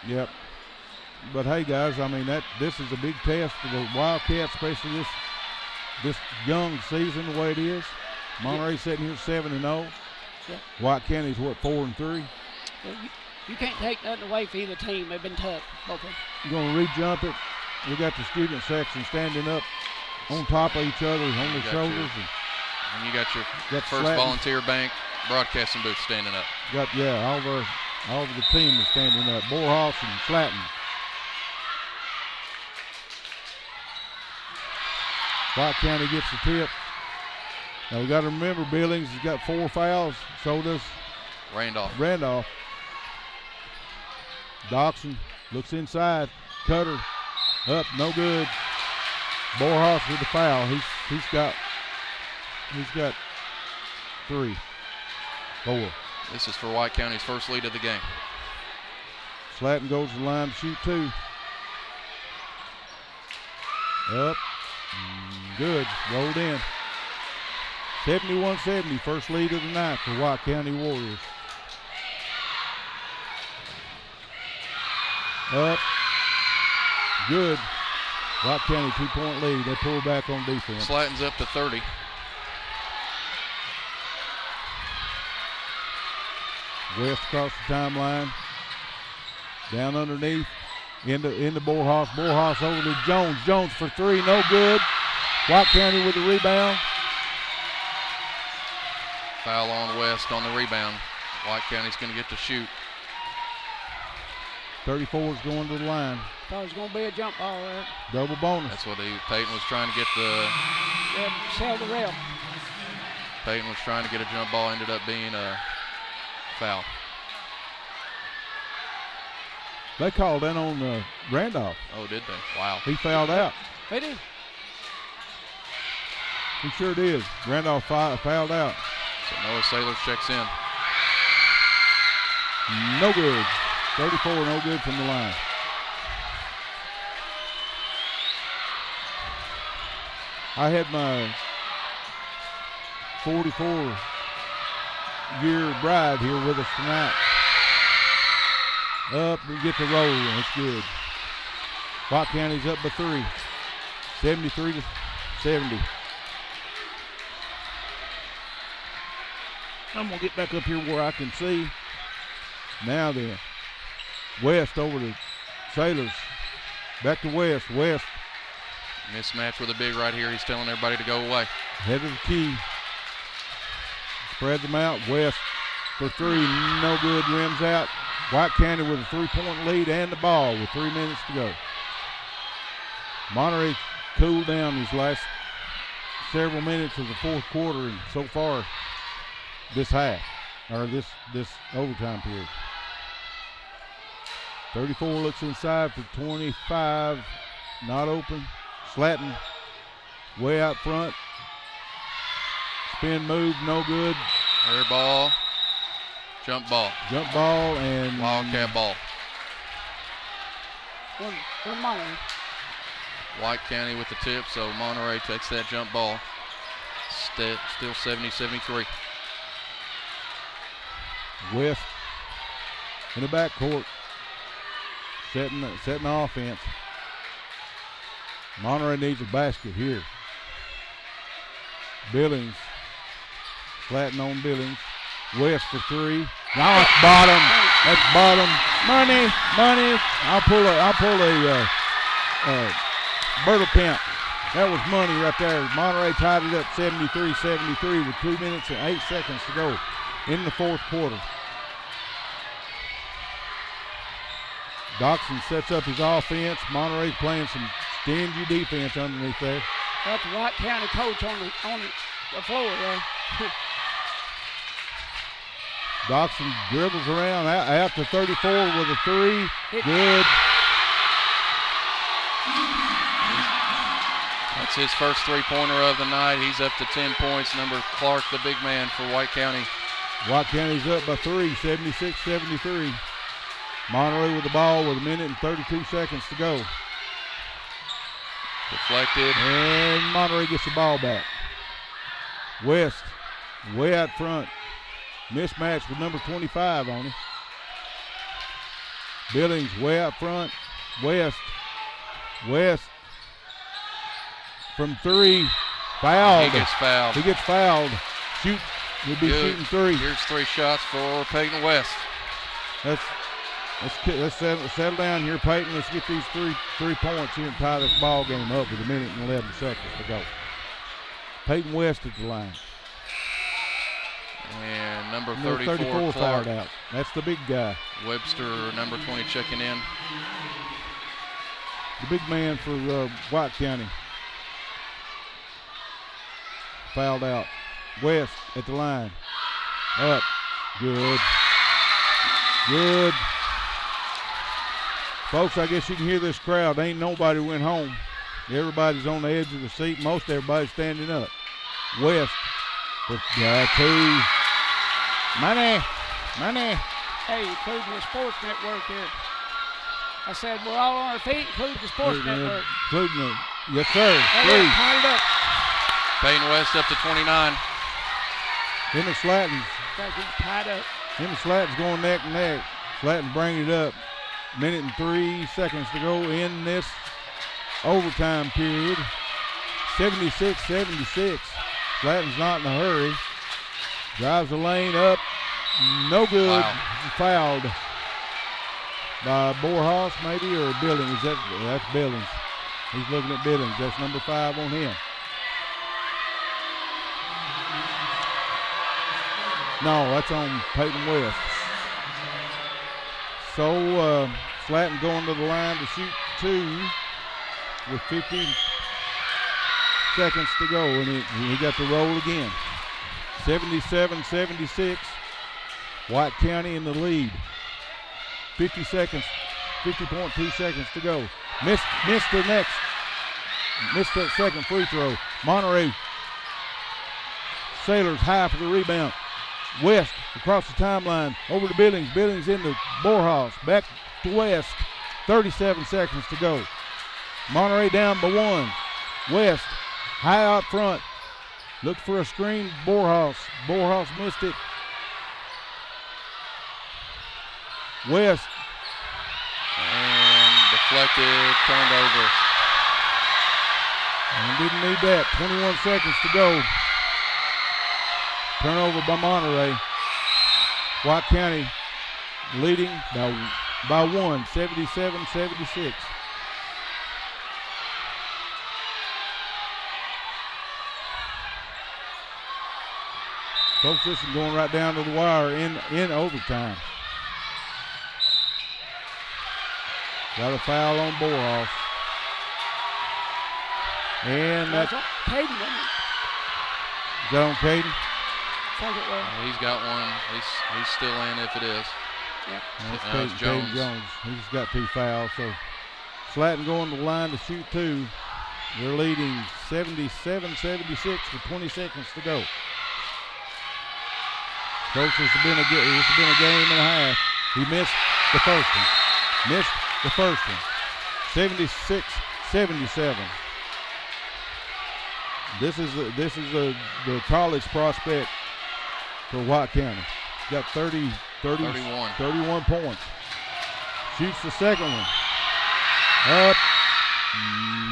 Yep. But hey, guys, this is a big test for the Wildcats, especially this young season the way it is. Monterey sitting here 7-0. Yeah. White County's 4-3. Well, you can't take nothing away from either team. They've been tough, both of them. You're going to re-jump it. We got the student section standing up on top of each other, on their shoulders. And you got your First Slatton. Volunteer Bank broadcasting booth standing up. All of the team is standing up. Borehoff and Slatton. White County gets the tip. Now we got to remember Billings has got 4 fouls. So does Randolph. Doxson looks inside. Cutter up, no good. Borehoff with the foul. He's got 3, 4. This is for White County's first lead of the game. Slatton goes to the line to shoot 2. Up. Good. Rolled in. 71-70, first lead of the night for White County Warriors. Up. Good. White County 2-point lead. They pull back on defense. Slatton's up to 30. West across the timeline. Down underneath. Into Borhaus. Borhaus over to Jones. Jones for 3. No good. White County with the rebound. Foul on West on the rebound. White County's going to get to shoot. 34 is going to the line. Thought it was going to be a jump ball there. Double bonus. That's what Peyton was trying to get the. Sell the rail. Peyton was trying to get a jump ball. Ended up being a foul. They called in on Randolph. Oh, did they? Wow. He fouled out. They did. He sure did. Randolph fouled out. So Noah Sailors checks in. No good. 34, no good from the line. I had my 44-year bride here with us tonight. Up, we get the roll, and it's good. White County's up by 3. 73-70. I'm going to get back up here where I can see. Now then, West over to Sailors. Back to West. West. Mismatch with a big right here. He's telling everybody to go away. Head of the key. Spread them out. West for 3. No good. Rims out. White County with a 3-point lead and the ball with 3 minutes to go. Monterey cooled down these last several minutes of the fourth quarter, and so far this half, or this overtime period. 34 looks inside for 25. Not open. Slatton way out front. Spin move, no good. Air ball. Jump ball. Jump ball and Wildcat ball. One Monterey. White County with the tip, so Monterey takes that jump ball. Still 70-73. West in the backcourt. Setting the offense. Monterey needs a basket here. Billings. Flatten on Billings. West for 3. Now it's bottom. That's bottom. Money. I'll pull a Bertle Kemp. That was money right there. Monterey tied it up 73-73 with 2 minutes and 8 seconds to go in the fourth quarter. Doxson sets up his offense. Monterey's playing some stingy defense underneath there. Got the White County coach on the floor there. Doxson dribbles around out to 34 with a 3. Good. That's his first three-pointer of the night. He's up to 10 points. Number Clark, the big man for White County. White County's up by 3, 76-73. Monterey with the ball with 1 minute and 32 seconds to go. Deflected. And Monterey gets the ball back. West way out front. Mismatch with number 25 on him. Billings way out front. West from 3. Fouled. He gets fouled. Shoot. He'll be shooting 3. Here's 3 shots for Peyton West. Let's settle down here, Peyton. Let's get these 3 points here and tie this ball game up with 1 minute and 11 seconds to go. Peyton West at the line. And number 34 fired Clark. out. That's the big guy. Webster, number 20, checking in. The big man for White County. Fouled out. West at the line. Up. Good. Folks, I guess you can hear this crowd. Ain't nobody went home. Everybody's on the edge of the seat. Most everybody's standing up. West for 2. Money. Money. Hey, including the sports network here. I said we're all on our feet, including the sports network. Including the, yes, sir. Three. Tied it up. Peyton West up to 29. Him and Slatton's. Tied up. Him and Slatton's going neck and neck. Slatton bringing it up. Minute and 3 seconds to go in this overtime period. 76-76. Slatton's not in a hurry. Drives the lane up. No good. Wow. Fouled by Borhaus maybe, or Billings. That's Billings. He's looking at Billings. That's number 5 on him. No, that's on Peyton West. So Slatton going to the line to shoot 2 with 50 seconds to go, and he got to roll again. 77-76. White County in the lead. 50 seconds, 50.2 seconds to go. Missed that second free throw. Monterey Sailors high for the rebound. West across the timeline over to Billings. Billings into Borhaus. Back to West. 37 seconds to go. Monterey down by 1. West high out front. Look for a screen. Borhaus. Borhaus missed it. West. And deflected, turned over. And didn't need that. 21 seconds to go. Turnover by Monterey. White County leading by 1, 77-76. Folks, this is going right down to the wire in overtime. Got a foul on Borhaus. And that's Caden. Is that on Caden? He's got one. He's still in if it is. Yeah. That's Jones. Jones. He's got 2 fouls. So Slatton going to the line to shoot 2. They're leading 77-76 with 20 seconds to go. Folks, this has been a game and a half. He missed the first one. 76-77. This is the college prospect for White County. Got 31 points. Shoots the second one. Up.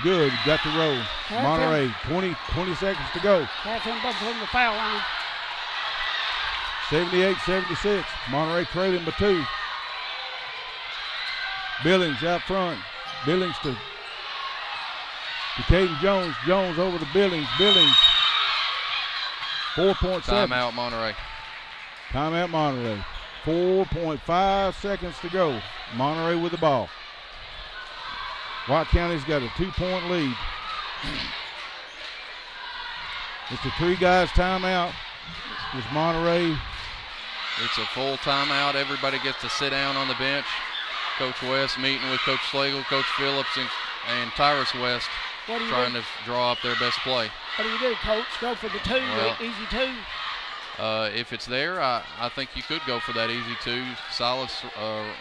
Good. Got the roll. Monterey, 20 seconds to go. Half him from the foul line. 78-76. Monterey trailing by 2. Billings out front. Billings to Caden Jones. Jones over to Billings. Billings. 4.7. Timeout Monterey. Timeout Monterey. 4.5 seconds to go. Monterey with the ball. White County's got a 2-point lead. It's a 3 guys timeout. It's Monterey. It's a full timeout. Everybody gets to sit down on the bench. Coach West meeting with Coach Slagle, Coach Phillips, and Tyrus West trying to draw up their best play. What do, Coach? Go for the 2, easy 2? If it's there, I think you could go for that easy 2. Silas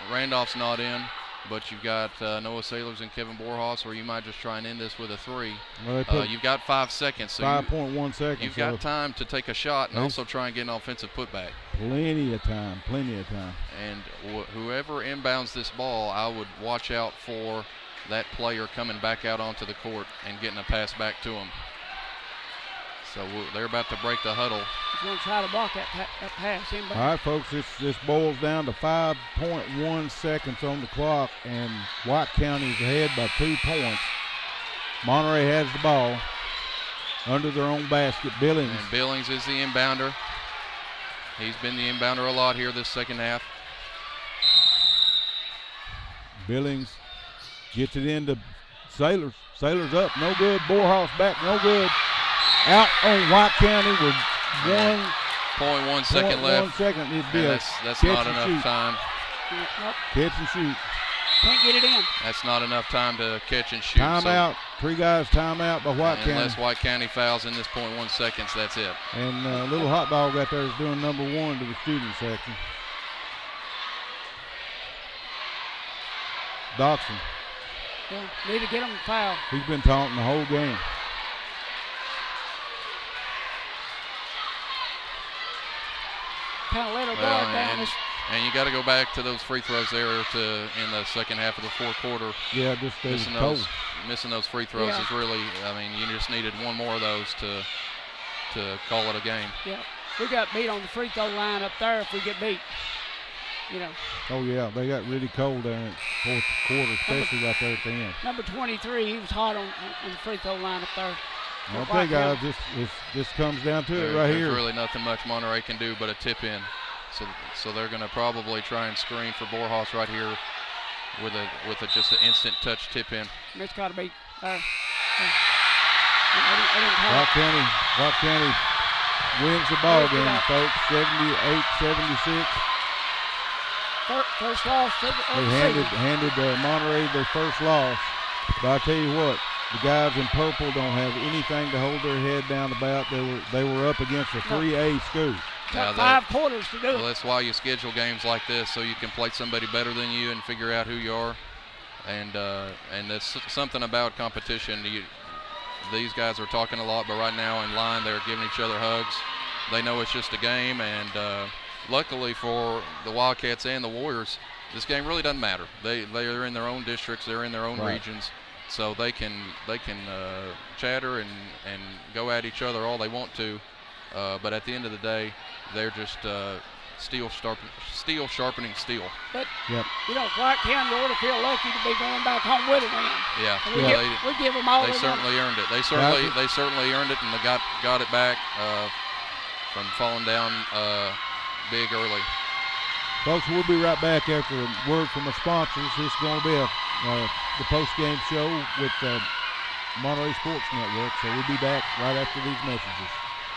Randolph's not in, but you've got Noah Sailors and Kevin Borhaus, or you might just try and end this with a 3. Well, you've got 5 seconds. So 5.1 seconds. You've got time to take a shot and also try and get an offensive putback. Plenty of time. And whoever inbounds this ball, I would watch out for that player coming back out onto the court and getting a pass back to him. So they're about to break the huddle. He's going to try to block that pass. Inbound. All right, folks, this boils down to 5.1 seconds on the clock, and White County's ahead by 2 points. Monterey has the ball under their own basket. Billings. And Billings is the inbounder. He's been the inbounder a lot here this second half. Billings gets it into Sailors. Sailors up, no good. Borhaus back, no good. Out on White County with 1.1 second left. 1 second. That's not enough time. Catch and shoot. Can't get it in. That's not enough time to catch and shoot. Timeout. 3 guys timeout by White County. Unless White County fouls in this 0.1 seconds, that's it. And little hot dog out there is doing number 1 to the student section. Dotson. Yeah, need to get him a foul. He's been taunting the whole game. Kind of let her guard down. And you got to go back to those free throws there in the second half of the fourth quarter. Yeah, just missing those free throws is really. I mean, you just needed one more of those to call it a game. Yeah, we got beat on the free throw line up there. If we get beat, you know. Oh yeah, they got really cold there in the fourth quarter, especially right there at the end. Number 23, he was hot on the free throw line up there. Okay, guys, this comes down to it right here. There's really nothing much Monterey can do but a tip in. So they're going to probably try and screen for Borjas right here with just an instant touch tip in. It's got to be. Rock County wins the ball game, folks. 78-76. First loss. They handed Monterey their first loss. But I tell you what, the guys in purple don't have anything to hold their head down about. They were up against a 3A school. Took 5 quarters to do it. Well, that's why you schedule games like this, so you can play somebody better than you and figure out who you are. And that's something about competition. These guys are talking a lot, but right now in line they're giving each other hugs. They know it's just a game, and luckily for the Wildcats and the Warriors, this game really doesn't matter. They're in their own districts, they're in their own regions, so they can chatter and go at each other all they want to. But at the end of the day, they're just steel sharpening steel. But, you know, Clark County ought to feel lucky to be going back home with a win. Yeah. We give them all they certainly earned it. They certainly earned it, and they got it back from falling down big early. Folks, we'll be right back after a word from our sponsors. This is going to be the post-game show with Monterey Sports Network, so we'll be back right after these messages.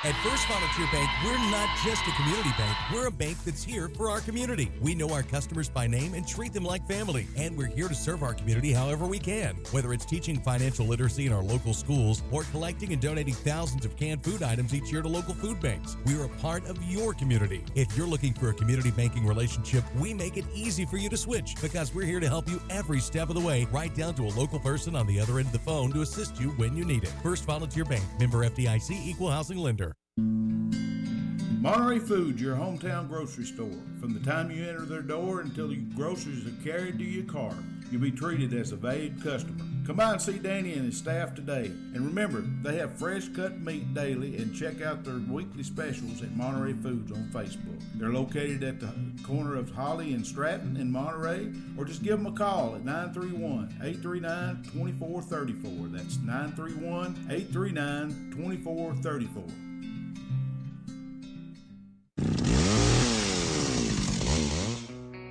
At First Volunteer Bank, we're not just a community bank. We're a bank that's here for our community. We know our customers by name and treat them like family. And we're here to serve our community however we can. Whether it's teaching financial literacy in our local schools or collecting and donating thousands of canned food items each year to local food banks, we're a part of your community. If you're looking for a community banking relationship, we make it easy for you to switch because we're here to help you every step of the way, right down to a local person on the other end of the phone to assist you when you need it. First Volunteer Bank, member FDIC, equal housing lender. Monterey Foods, your hometown grocery store. From the time you enter their door until your groceries are carried to your car, you'll be treated as a valued customer. Come by and see Danny and his staff today. And remember, they have fresh cut meat daily, and check out their weekly specials at Monterey Foods on Facebook. They're located at the corner of Holly and Stratton in Monterey, or just give them a call at 931-839-2434. That's 931-839-2434.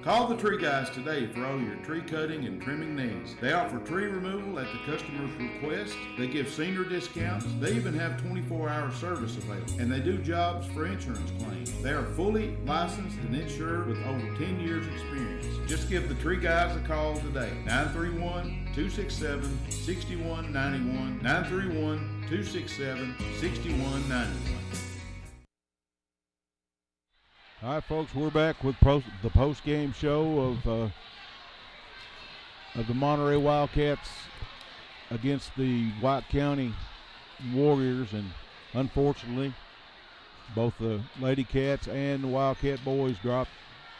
Call the Tree Guys today for all your tree cutting and trimming needs. They offer tree removal at the customer's request. They give senior discounts. They even have 24-hour service available. And they do jobs for insurance claims. They are fully licensed and insured with over 10 years experience. Just give the Tree Guys a call today. 931-267-6191. 931-267-6191. All right, folks, we're back with the post-game show of the Monterey Wildcats against the White County Warriors, and unfortunately, both the Lady Cats and the Wildcat boys dropped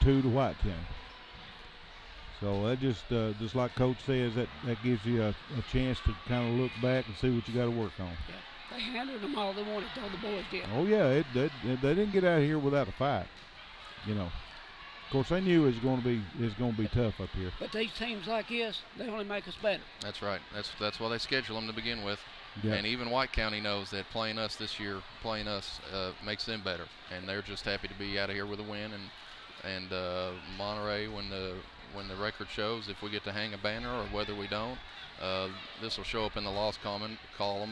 2 to White County. So that just like Coach says, that gives you a chance to kind of look back and see what you got to work on. Yeah, they handled them all they wanted, though, the boys did. Oh yeah, they didn't get out of here without a fight. You know, of course, they knew it's going to be tough up here. But these teams like this, they only make us better. That's right. That's why they schedule them to begin with. Yeah. And even White County knows that playing us this year, makes them better, and they're just happy to be out of here with a win. And Monterey, when the record shows, if we get to hang a banner or whether we don't, this will show up in the loss column,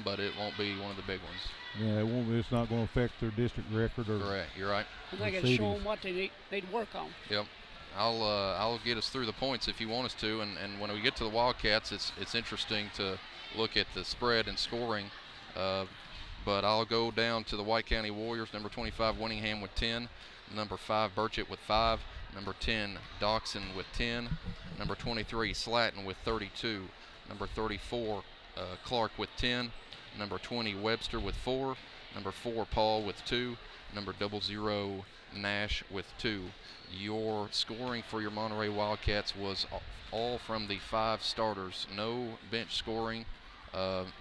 but it won't be one of the big ones. Yeah, it won't. It's not going to affect their district record. Correct. You're right. And they got to show them what they need to work on. Yep. I'll get us through the points if you want us to, and when we get to the Wildcats, it's interesting to look at the spread and scoring. But I'll go down to the White County Warriors, number 25 Winningham with 10, number 5 Burchett with 5, Number 10, Doxson with 10. Number 23, Slatton with 32. Number 34, Clark with 10. Number 20, Webster with 4. Number 4, Paul with 2. Number 00, Nash with 2. Your scoring for your Monterey Wildcats was all from the 5 starters. No bench scoring.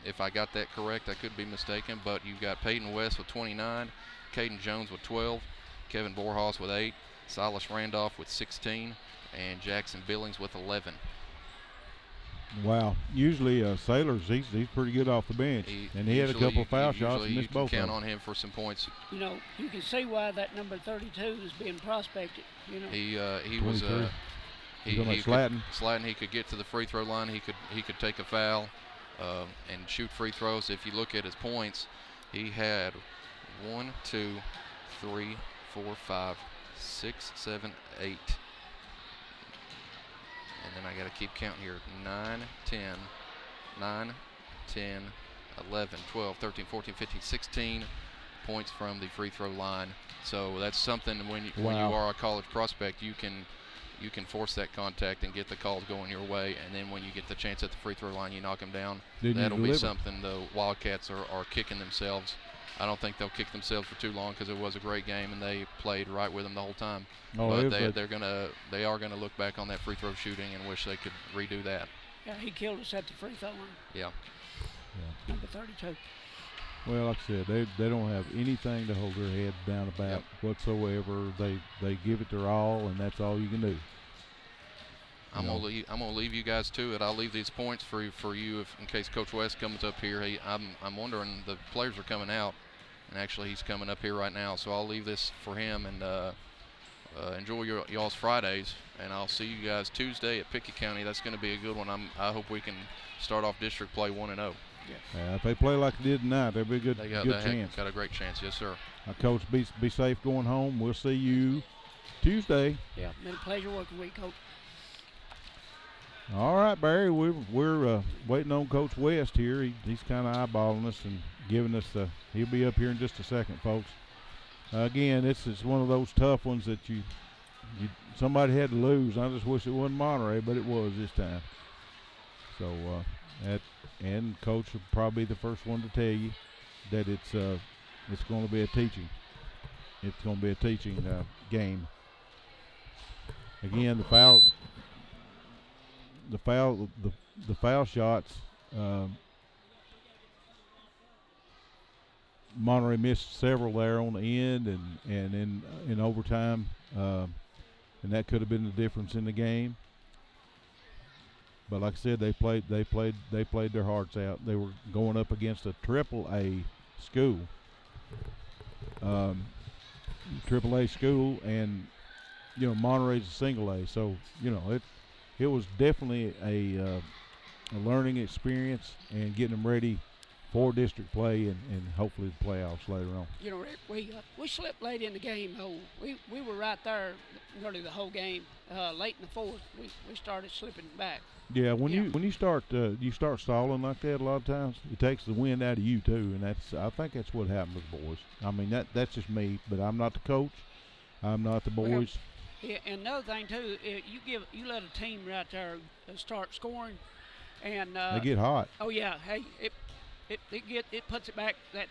If I got that correct, I could be mistaken, but you've got Peyton West with 29, Caden Jones with 12, Kevin Borhaus with 8, Silas Randolph with 16, and Jackson Billings with 11. Wow. Usually Sailors, he's pretty good off the bench, and he had a couple of foul shots and missed both of them. You can count on him for some points. You know, you can see why that number 32 is being prospected. You know, he was Slatton. He could get to the free throw line. He could take a foul and shoot free throws. If you look at his points, he had 1, 2, 3, 4, 5, 6, 7, 8. And then I got to keep counting here. 9, 10, 11, 12, 13, 14, 15, 16 points from the free throw line. So that's something when you are a college prospect, you can force that contact and get the calls going your way. And then when you get the chance at the free throw line, you knock them down. That'll be something the Wildcats are kicking themselves. I don't think they'll kick themselves for too long because it was a great game and they played right with them the whole time. But they are gonna look back on that free throw shooting and wish they could redo that. Yeah, he killed us at the free throw line. Yeah. Number 32. Well, like I said, they don't have anything to hold their head down about whatsoever. They give it their all, and that's all you can do. I'm gonna leave you guys to it. I'll leave these points for you in case Coach West comes up here. I'm wondering, the players are coming out, and actually he's coming up here right now. So I'll leave this for him, and enjoy y'all's Fridays. And I'll see you guys Tuesday at Pickett County. That's going to be a good one. I hope we can start off district play 1-0. Yeah, if they play like they did tonight, there'll be a good chance. Got a great chance, yes, sir. Coach, be safe going home. We'll see you Tuesday. Yeah, been a pleasure working with you, Coach. All right, Barry, we're waiting on Coach West here. He's kind of eyeballing us and giving us he'll be up here in just a second, folks. Again, it's one of those tough ones that somebody had to lose. I just wish it wasn't Monterey, but it was this time. So and Coach will probably be the first one to tell you that it's going to be a teaching. It's going to be a teaching game. Again, the foul shots. Monterey missed several there on the end and in overtime, and that could have been the difference in the game. But like I said, they played their hearts out. They were going up against a AAA school, and Monterey's a single A. So it was definitely a learning experience and getting them ready for district play and hopefully the playoffs later on. Rick, we slipped late in the game, though. We were right there nearly the whole game. Late in the fourth, we started slipping back. Yeah, when you start stalling like that, a lot of times it takes the wind out of you too, and I think that's what happened with the boys. I mean that's just me, but I'm not the coach. I'm not the boys. Well, yeah, and another thing too, you let a team right there start scoring, and they get hot. Oh yeah, hey, it puts it back that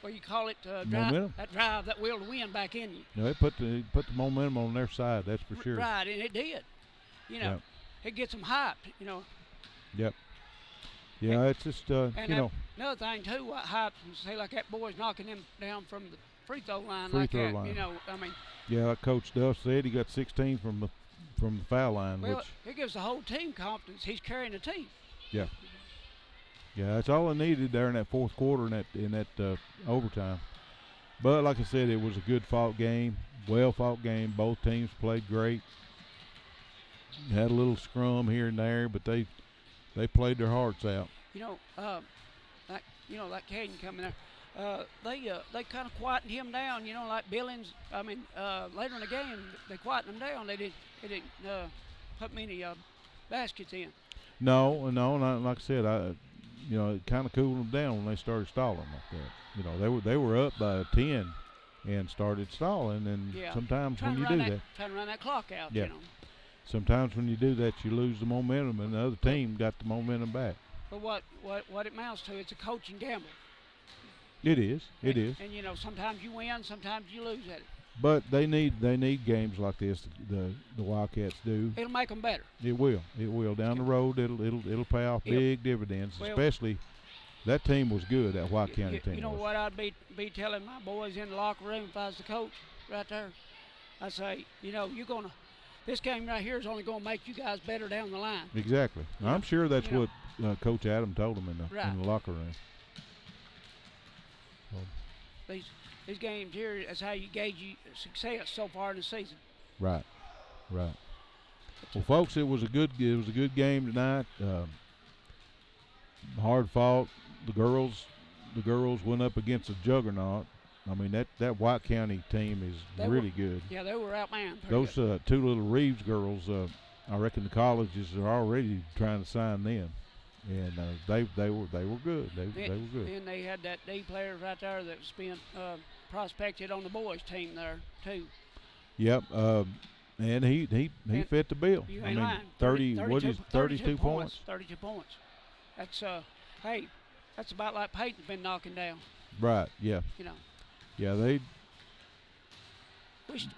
what you call it momentum. That drive, that will to win back in you. No, it put the momentum on their side. That's for sure. Right, and it did. Yep. It gets them hyped. Yep. Yeah, it's just Another thing too, what hypes them, say like that boy's knocking them down from the free throw line line. I mean. Yeah, like Coach Duff said, he got 16 from the foul line. Well, it gives the whole team confidence. He's carrying the team. Yeah. Yeah, that's all I needed there in that fourth quarter in that overtime. But like I said, it was a good fought game, well fought game. Both teams played great. Had a little scrum here and there, but they played their hearts out. Like Caden coming there, they kind of quietened him down. Like Billings. I mean, later in the game, they quietened him down. They didn't put many baskets in. No, not like I said. It kind of cooled them down when they started stalling like that. They were up by 10 and started stalling. And sometimes when you do that, trying to run that clock out, you know. Sometimes when you do that, you lose the momentum, and the other team got the momentum back. But what it amounts to, it's a coaching gamble. It is. It is. And sometimes you win, sometimes you lose at it. But they need games like this. The Wildcats do. It'll make them better. It will. It will. Down the road, it'll pay off big dividends. Well, especially that team was good. That White County team. You know what I'd be telling my boys in the locker room if I was the coach right there? I'd say, this game right here is only going to make you guys better down the line. Exactly. I'm sure that's what Coach Adam told them in the locker room. So. These games here is how you gauge success so far in the season. Right. Well, folks, it was a good game tonight. Hard fought. The girls went up against a juggernaut. I mean, that White County team is really good. Yeah, they were outmanned. Those two little Reeves girls, I reckon the colleges are already trying to sign them, and they were good. They were good. And they had that D player right there that's been prospected on the boys team there too. Yep. And he fit the bill. You I ain't mean, lying. 32 points. 32 points. That's that's about like Peyton's been knocking down. Right. Yeah. Yeah,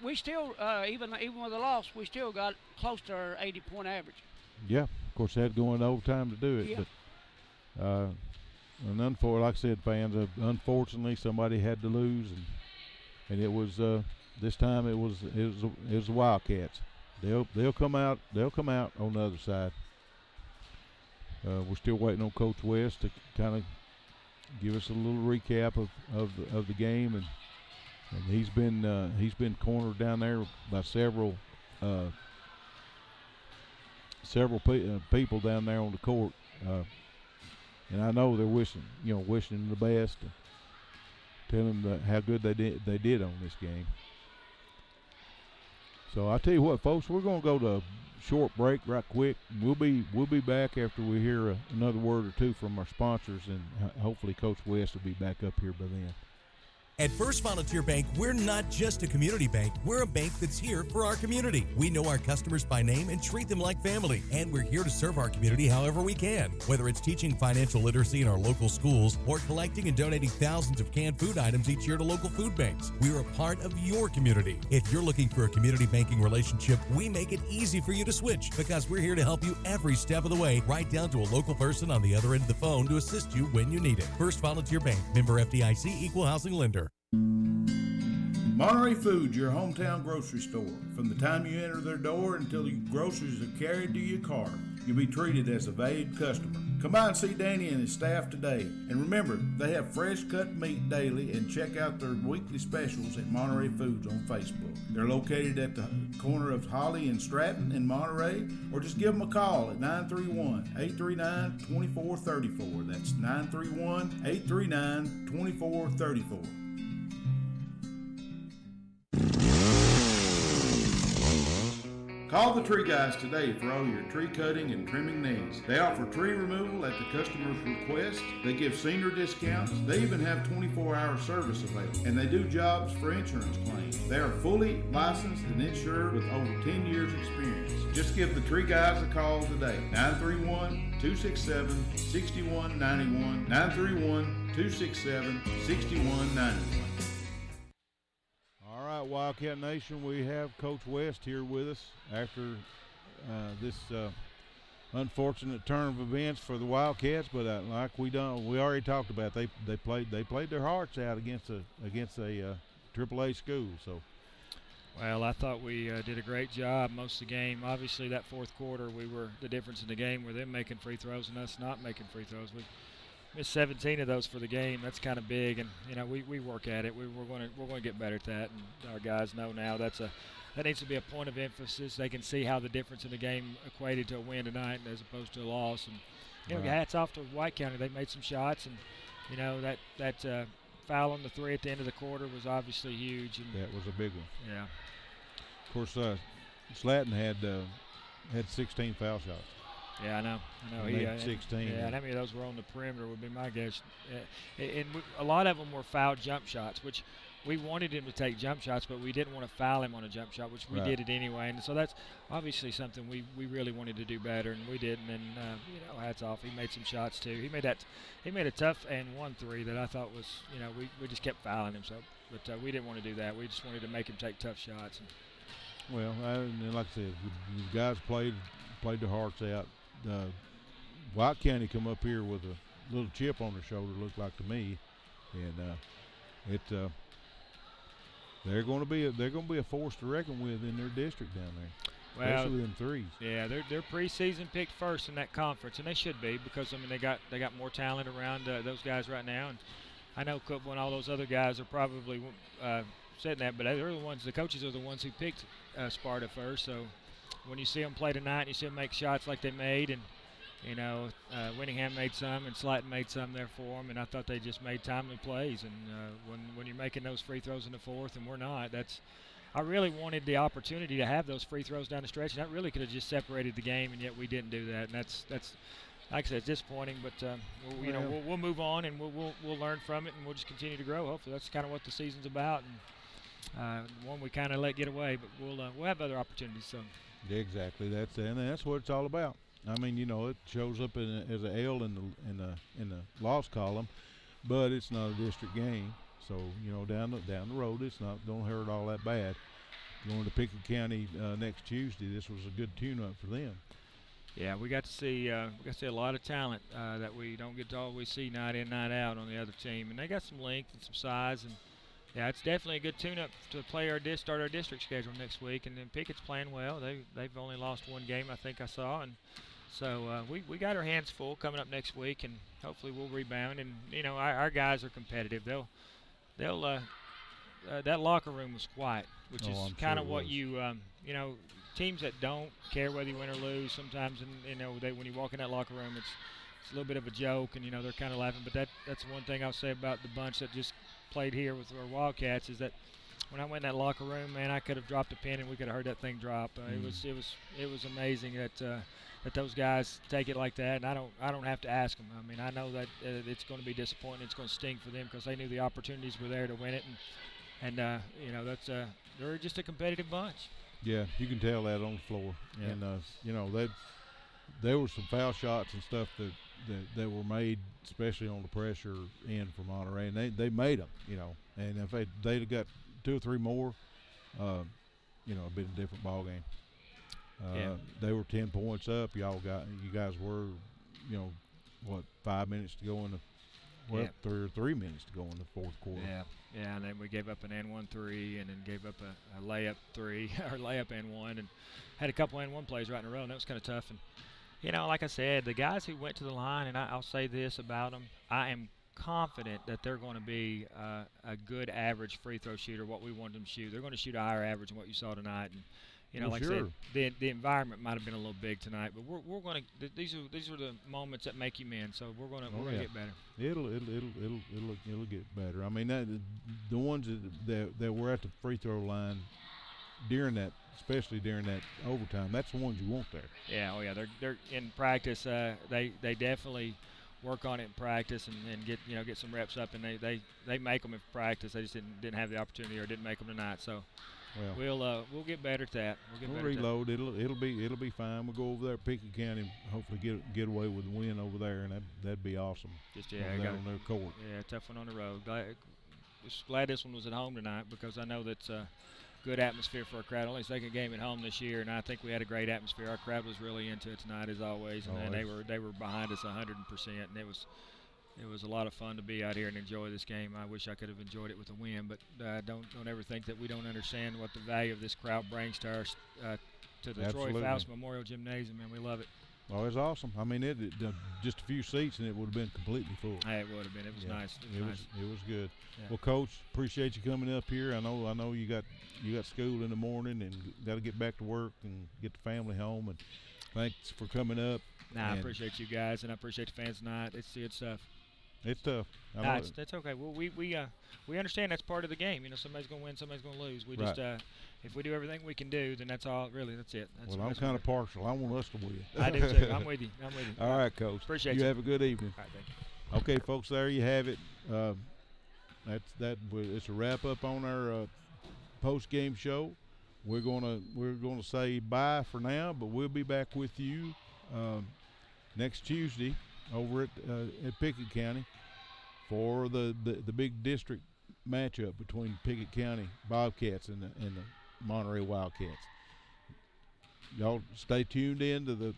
we still even with the loss, we still got close to our 80-point average. Yeah, of course they had to go into overtime to do it. Yeah. But like I said, fans, unfortunately somebody had to lose, and it was this time it was the Wildcats. They'll come out on the other side. We're still waiting on Coach West to kind of give us a little recap of the game, and he's been cornered down there by several people down there on the court, and I know they're wishing him the best, and telling him how good they did on this game. So I tell you what, folks, we're gonna go to a short break right quick. We'll be back after we hear another word or two from our sponsors, and hopefully Coach West will be back up here by then. At First Volunteer Bank, we're not just a community bank, we're a bank that's here for our community. We know our customers by name and treat them like family, and we're here to serve our community however we can. Whether it's teaching financial literacy in our local schools or collecting and donating thousands of canned food items each year to local food banks, we're a part of your community. If you're looking for a community banking relationship, we make it easy for you to switch because we're here to help you every step of the way, right down to a local person on the other end of the phone to assist you when you need it. First Volunteer Bank, member FDIC, equal housing lender. Monterey Foods, your hometown grocery store. From the time you enter their door until your groceries are carried to your car, you'll be treated as a valued customer. Come by and see Danny and his staff today. And remember, they have fresh cut meat daily, and check out their weekly specials at Monterey Foods on Facebook. They're located at the corner of Holly and Stratton in Monterey, or just give them a call at 931-839-2434. That's 931-839-2434. Call the Tree Guys today for all your tree cutting and trimming needs. They offer tree removal at the customer's request. They give senior discounts. They even have 24-hour service available. And they do jobs for insurance claims. They are fully licensed and insured with over 10 years experience. Just give the Tree Guys a call today. 931-267-6191. 931-267-6191. Wildcat Nation, we have Coach West here with us after this unfortunate turn of events for the Wildcats. But like we already talked about, they played their hearts out against a AAA school. So, well, I thought we did a great job most of the game. Obviously, that fourth quarter, we were the difference in the game were them making free throws and us not making free throws. We missed 17 of those for the game. That's kind of big, and we work at it. We're going to get better at that, and our guys know now that needs to be a point of emphasis. They can see how the difference in the game equated to a win tonight as opposed to a loss. And hats off to White County. They made some shots, and that foul on the three at the end of the quarter was obviously huge. And that was a big one. Yeah. Of course, Slatton had 16 foul shots. Yeah, I know. He had 16. Yeah, and how many of those were on the perimeter would be my guess. And a lot of them were foul jump shots, which we wanted him to take jump shots, but we didn't want to foul him on a jump shot, which we Right. did it anyway. And so that's obviously something we really wanted to do better, and we didn't. And hats off. He made some shots too. He made a tough and 1-3 that I thought was, we just kept fouling him. So, but we didn't want to do that. We just wanted to make him take tough shots. Well, and like I said, the guys played their hearts out. White County come up here with a little chip on their shoulder, looked like to me, and they're going to be a force to reckon with in their district down there. Well, especially with them threes. Yeah, they're preseason picked first in that conference, and they should be because they got more talent around those guys right now. And I know Cook and all those other guys are probably saying that, but they're the ones. The coaches are the ones who picked Sparta first. So when you see them play tonight, you see them make shots like they made, and Winningham made some, and Slayton made some there for them, and I thought they just made timely plays. And when you're making those free throws in the fourth, and we're not, I really wanted the opportunity to have those free throws down the stretch, and that really could have just separated the game, and yet we didn't do that. And that's like I said, it's disappointing, but we'll move on, and we'll learn from it, and we'll just continue to grow. Hopefully, that's kind of what the season's about, and one we kind of let get away, but we'll have other opportunities. So. Yeah, exactly. That's what it's all about. I mean, it shows up as an L in the loss column, but it's not a district game. So down the road, it's not don't hurt all that bad. Going to Pickett County next Tuesday, this was a good tune-up for them. Yeah, we got to see a lot of talent that we don't get to always see night in, night out on the other team, and they got some length and some size, and yeah, it's definitely a good tune-up to start our district schedule next week. And then Pickett's playing well. They've only lost one game, I think I saw, and so we got our hands full coming up next week, and hopefully we'll rebound. And our guys are competitive. They'll that locker room was quiet, which is kind of what teams that don't care whether you win or lose. Sometimes, when you walk in that locker room, it's a little bit of a joke, and they're kind of laughing. But that's one thing I'll say about the bunch that just played here with our Wildcats is that when I went in that locker room, man, I could have dropped a pin and we could have heard that thing drop. It was amazing that those guys take it like that, and I don't have to ask them. I mean, I know that it's going to be disappointing. It's going to sting for them because they knew the opportunities were there to win it, and they're just a competitive bunch. Yeah, you can tell that on the floor, and there were some foul shots and stuff that were made, especially on the pressure end for Monterey, and they made them, and if they'd have got 2 or 3 more, it'd been a different ball game. They were 10 points up. You guys were, 5 minutes to go in the 3 minutes to go in the fourth quarter. Yeah, and then we gave up an and-one 3, and then gave up a layup 3 or layup and-1, and had a couple and-1 plays right in a row, and that was kind of tough. And like I said, the guys who went to the line, and I'll say this about them, I am confident that they're going to be a good average free throw shooter, what we want them to shoot. They're going to shoot a higher average than what you saw tonight. And I said, the environment might have been a little big tonight, but we're going to. These are the moments that make you men. So we're going to get better. It'll get better. I mean, the ones that were at the free throw line during that, especially during that overtime, that's the ones you want there. Yeah, they're in practice. They definitely work on it in practice and get some reps up, and they make them in practice. They just didn't have the opportunity or didn't make them tonight. So we'll get better at that. We'll reload. It'll be fine. We'll go over there at Pickett County and hopefully get away with a win over there, and that'd be awesome. Just on their court. Yeah, tough one on the road. Glad this one was at home tonight because I know that's good atmosphere for our crowd. Only second game at home this year, and I think we had a great atmosphere. Our crowd was really into it tonight as always, and they were behind us 100%, and it was a lot of fun to be out here and enjoy this game. I wish I could have enjoyed it with a win, but don't ever think that we don't understand what the value of this crowd brings to the Absolutely. Troy Foust Memorial Gymnasium, man. We love it. Oh, it's awesome. I mean, it just a few seats and it would have been completely full. Hey, it would have been. It was nice. It was good. Yeah. Well, Coach, appreciate you coming up here. I know you got school in the morning and got to get back to work and get the family home. And thanks for coming up. I appreciate you guys, and I appreciate the fans tonight. It's tough. It's tough. That's okay. Well, we understand that's part of the game. Somebody's going to win, somebody's going to lose. We just if we do everything we can do, then that's all. Really, that's it. I'm kind of partial. I want us to win. I do too. I'm with you. All right, Coach. Appreciate you. You have a good evening. All right, thank you. Okay, folks, there you have it. It's a wrap up on our post game show. We're gonna say bye for now, but we'll be back with you next Tuesday over at Pickett County for the big district matchup between Pickett County Bobcats and the Monterey Wildcats. Y'all stay tuned in to the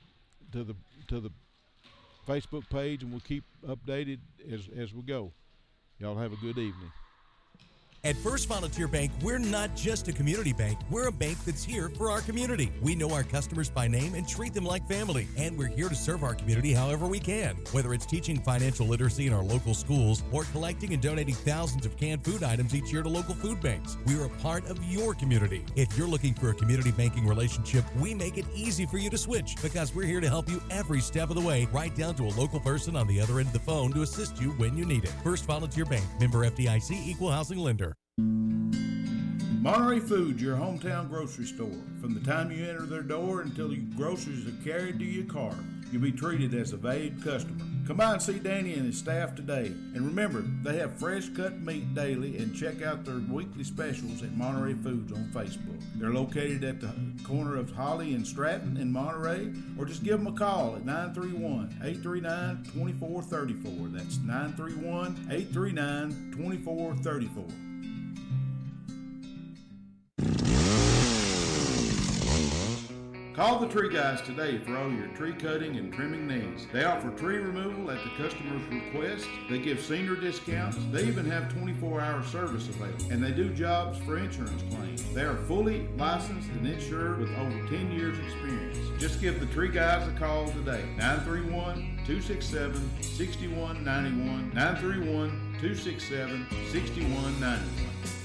Facebook page, and we'll keep updated as we go. Y'all have a good evening. At First Volunteer Bank, we're not just a community bank. We're a bank that's here for our community. We know our customers by name and treat them like family. And we're here to serve our community however we can. Whether it's teaching financial literacy in our local schools or collecting and donating thousands of canned food items each year to local food banks, we're a part of your community. If you're looking for a community banking relationship, we make it easy for you to switch because we're here to help you every step of the way, right down to a local person on the other end of the phone to assist you when you need it. First Volunteer Bank, member FDIC, equal housing lender. Monterey Foods, your hometown grocery store. From the time you enter their door until your groceries are carried to your car, you'll be treated as a valued customer. Come by and see Danny and his staff today. And remember, they have fresh cut meat daily, and check out their weekly specials at Monterey Foods on Facebook. They're located at the corner of Holly and Stratton in Monterey, or just give them a call at 931-839-2434. That's 931-839-2434. Call the Tree Guys today for all your tree cutting and trimming needs. They offer tree removal at the customer's request. They give senior discounts. They even have 24-hour service available. And they do jobs for insurance claims. They are fully licensed and insured with over 10 years experience. Just give the Tree Guys a call today. 931-267-6191. 931-267-6191.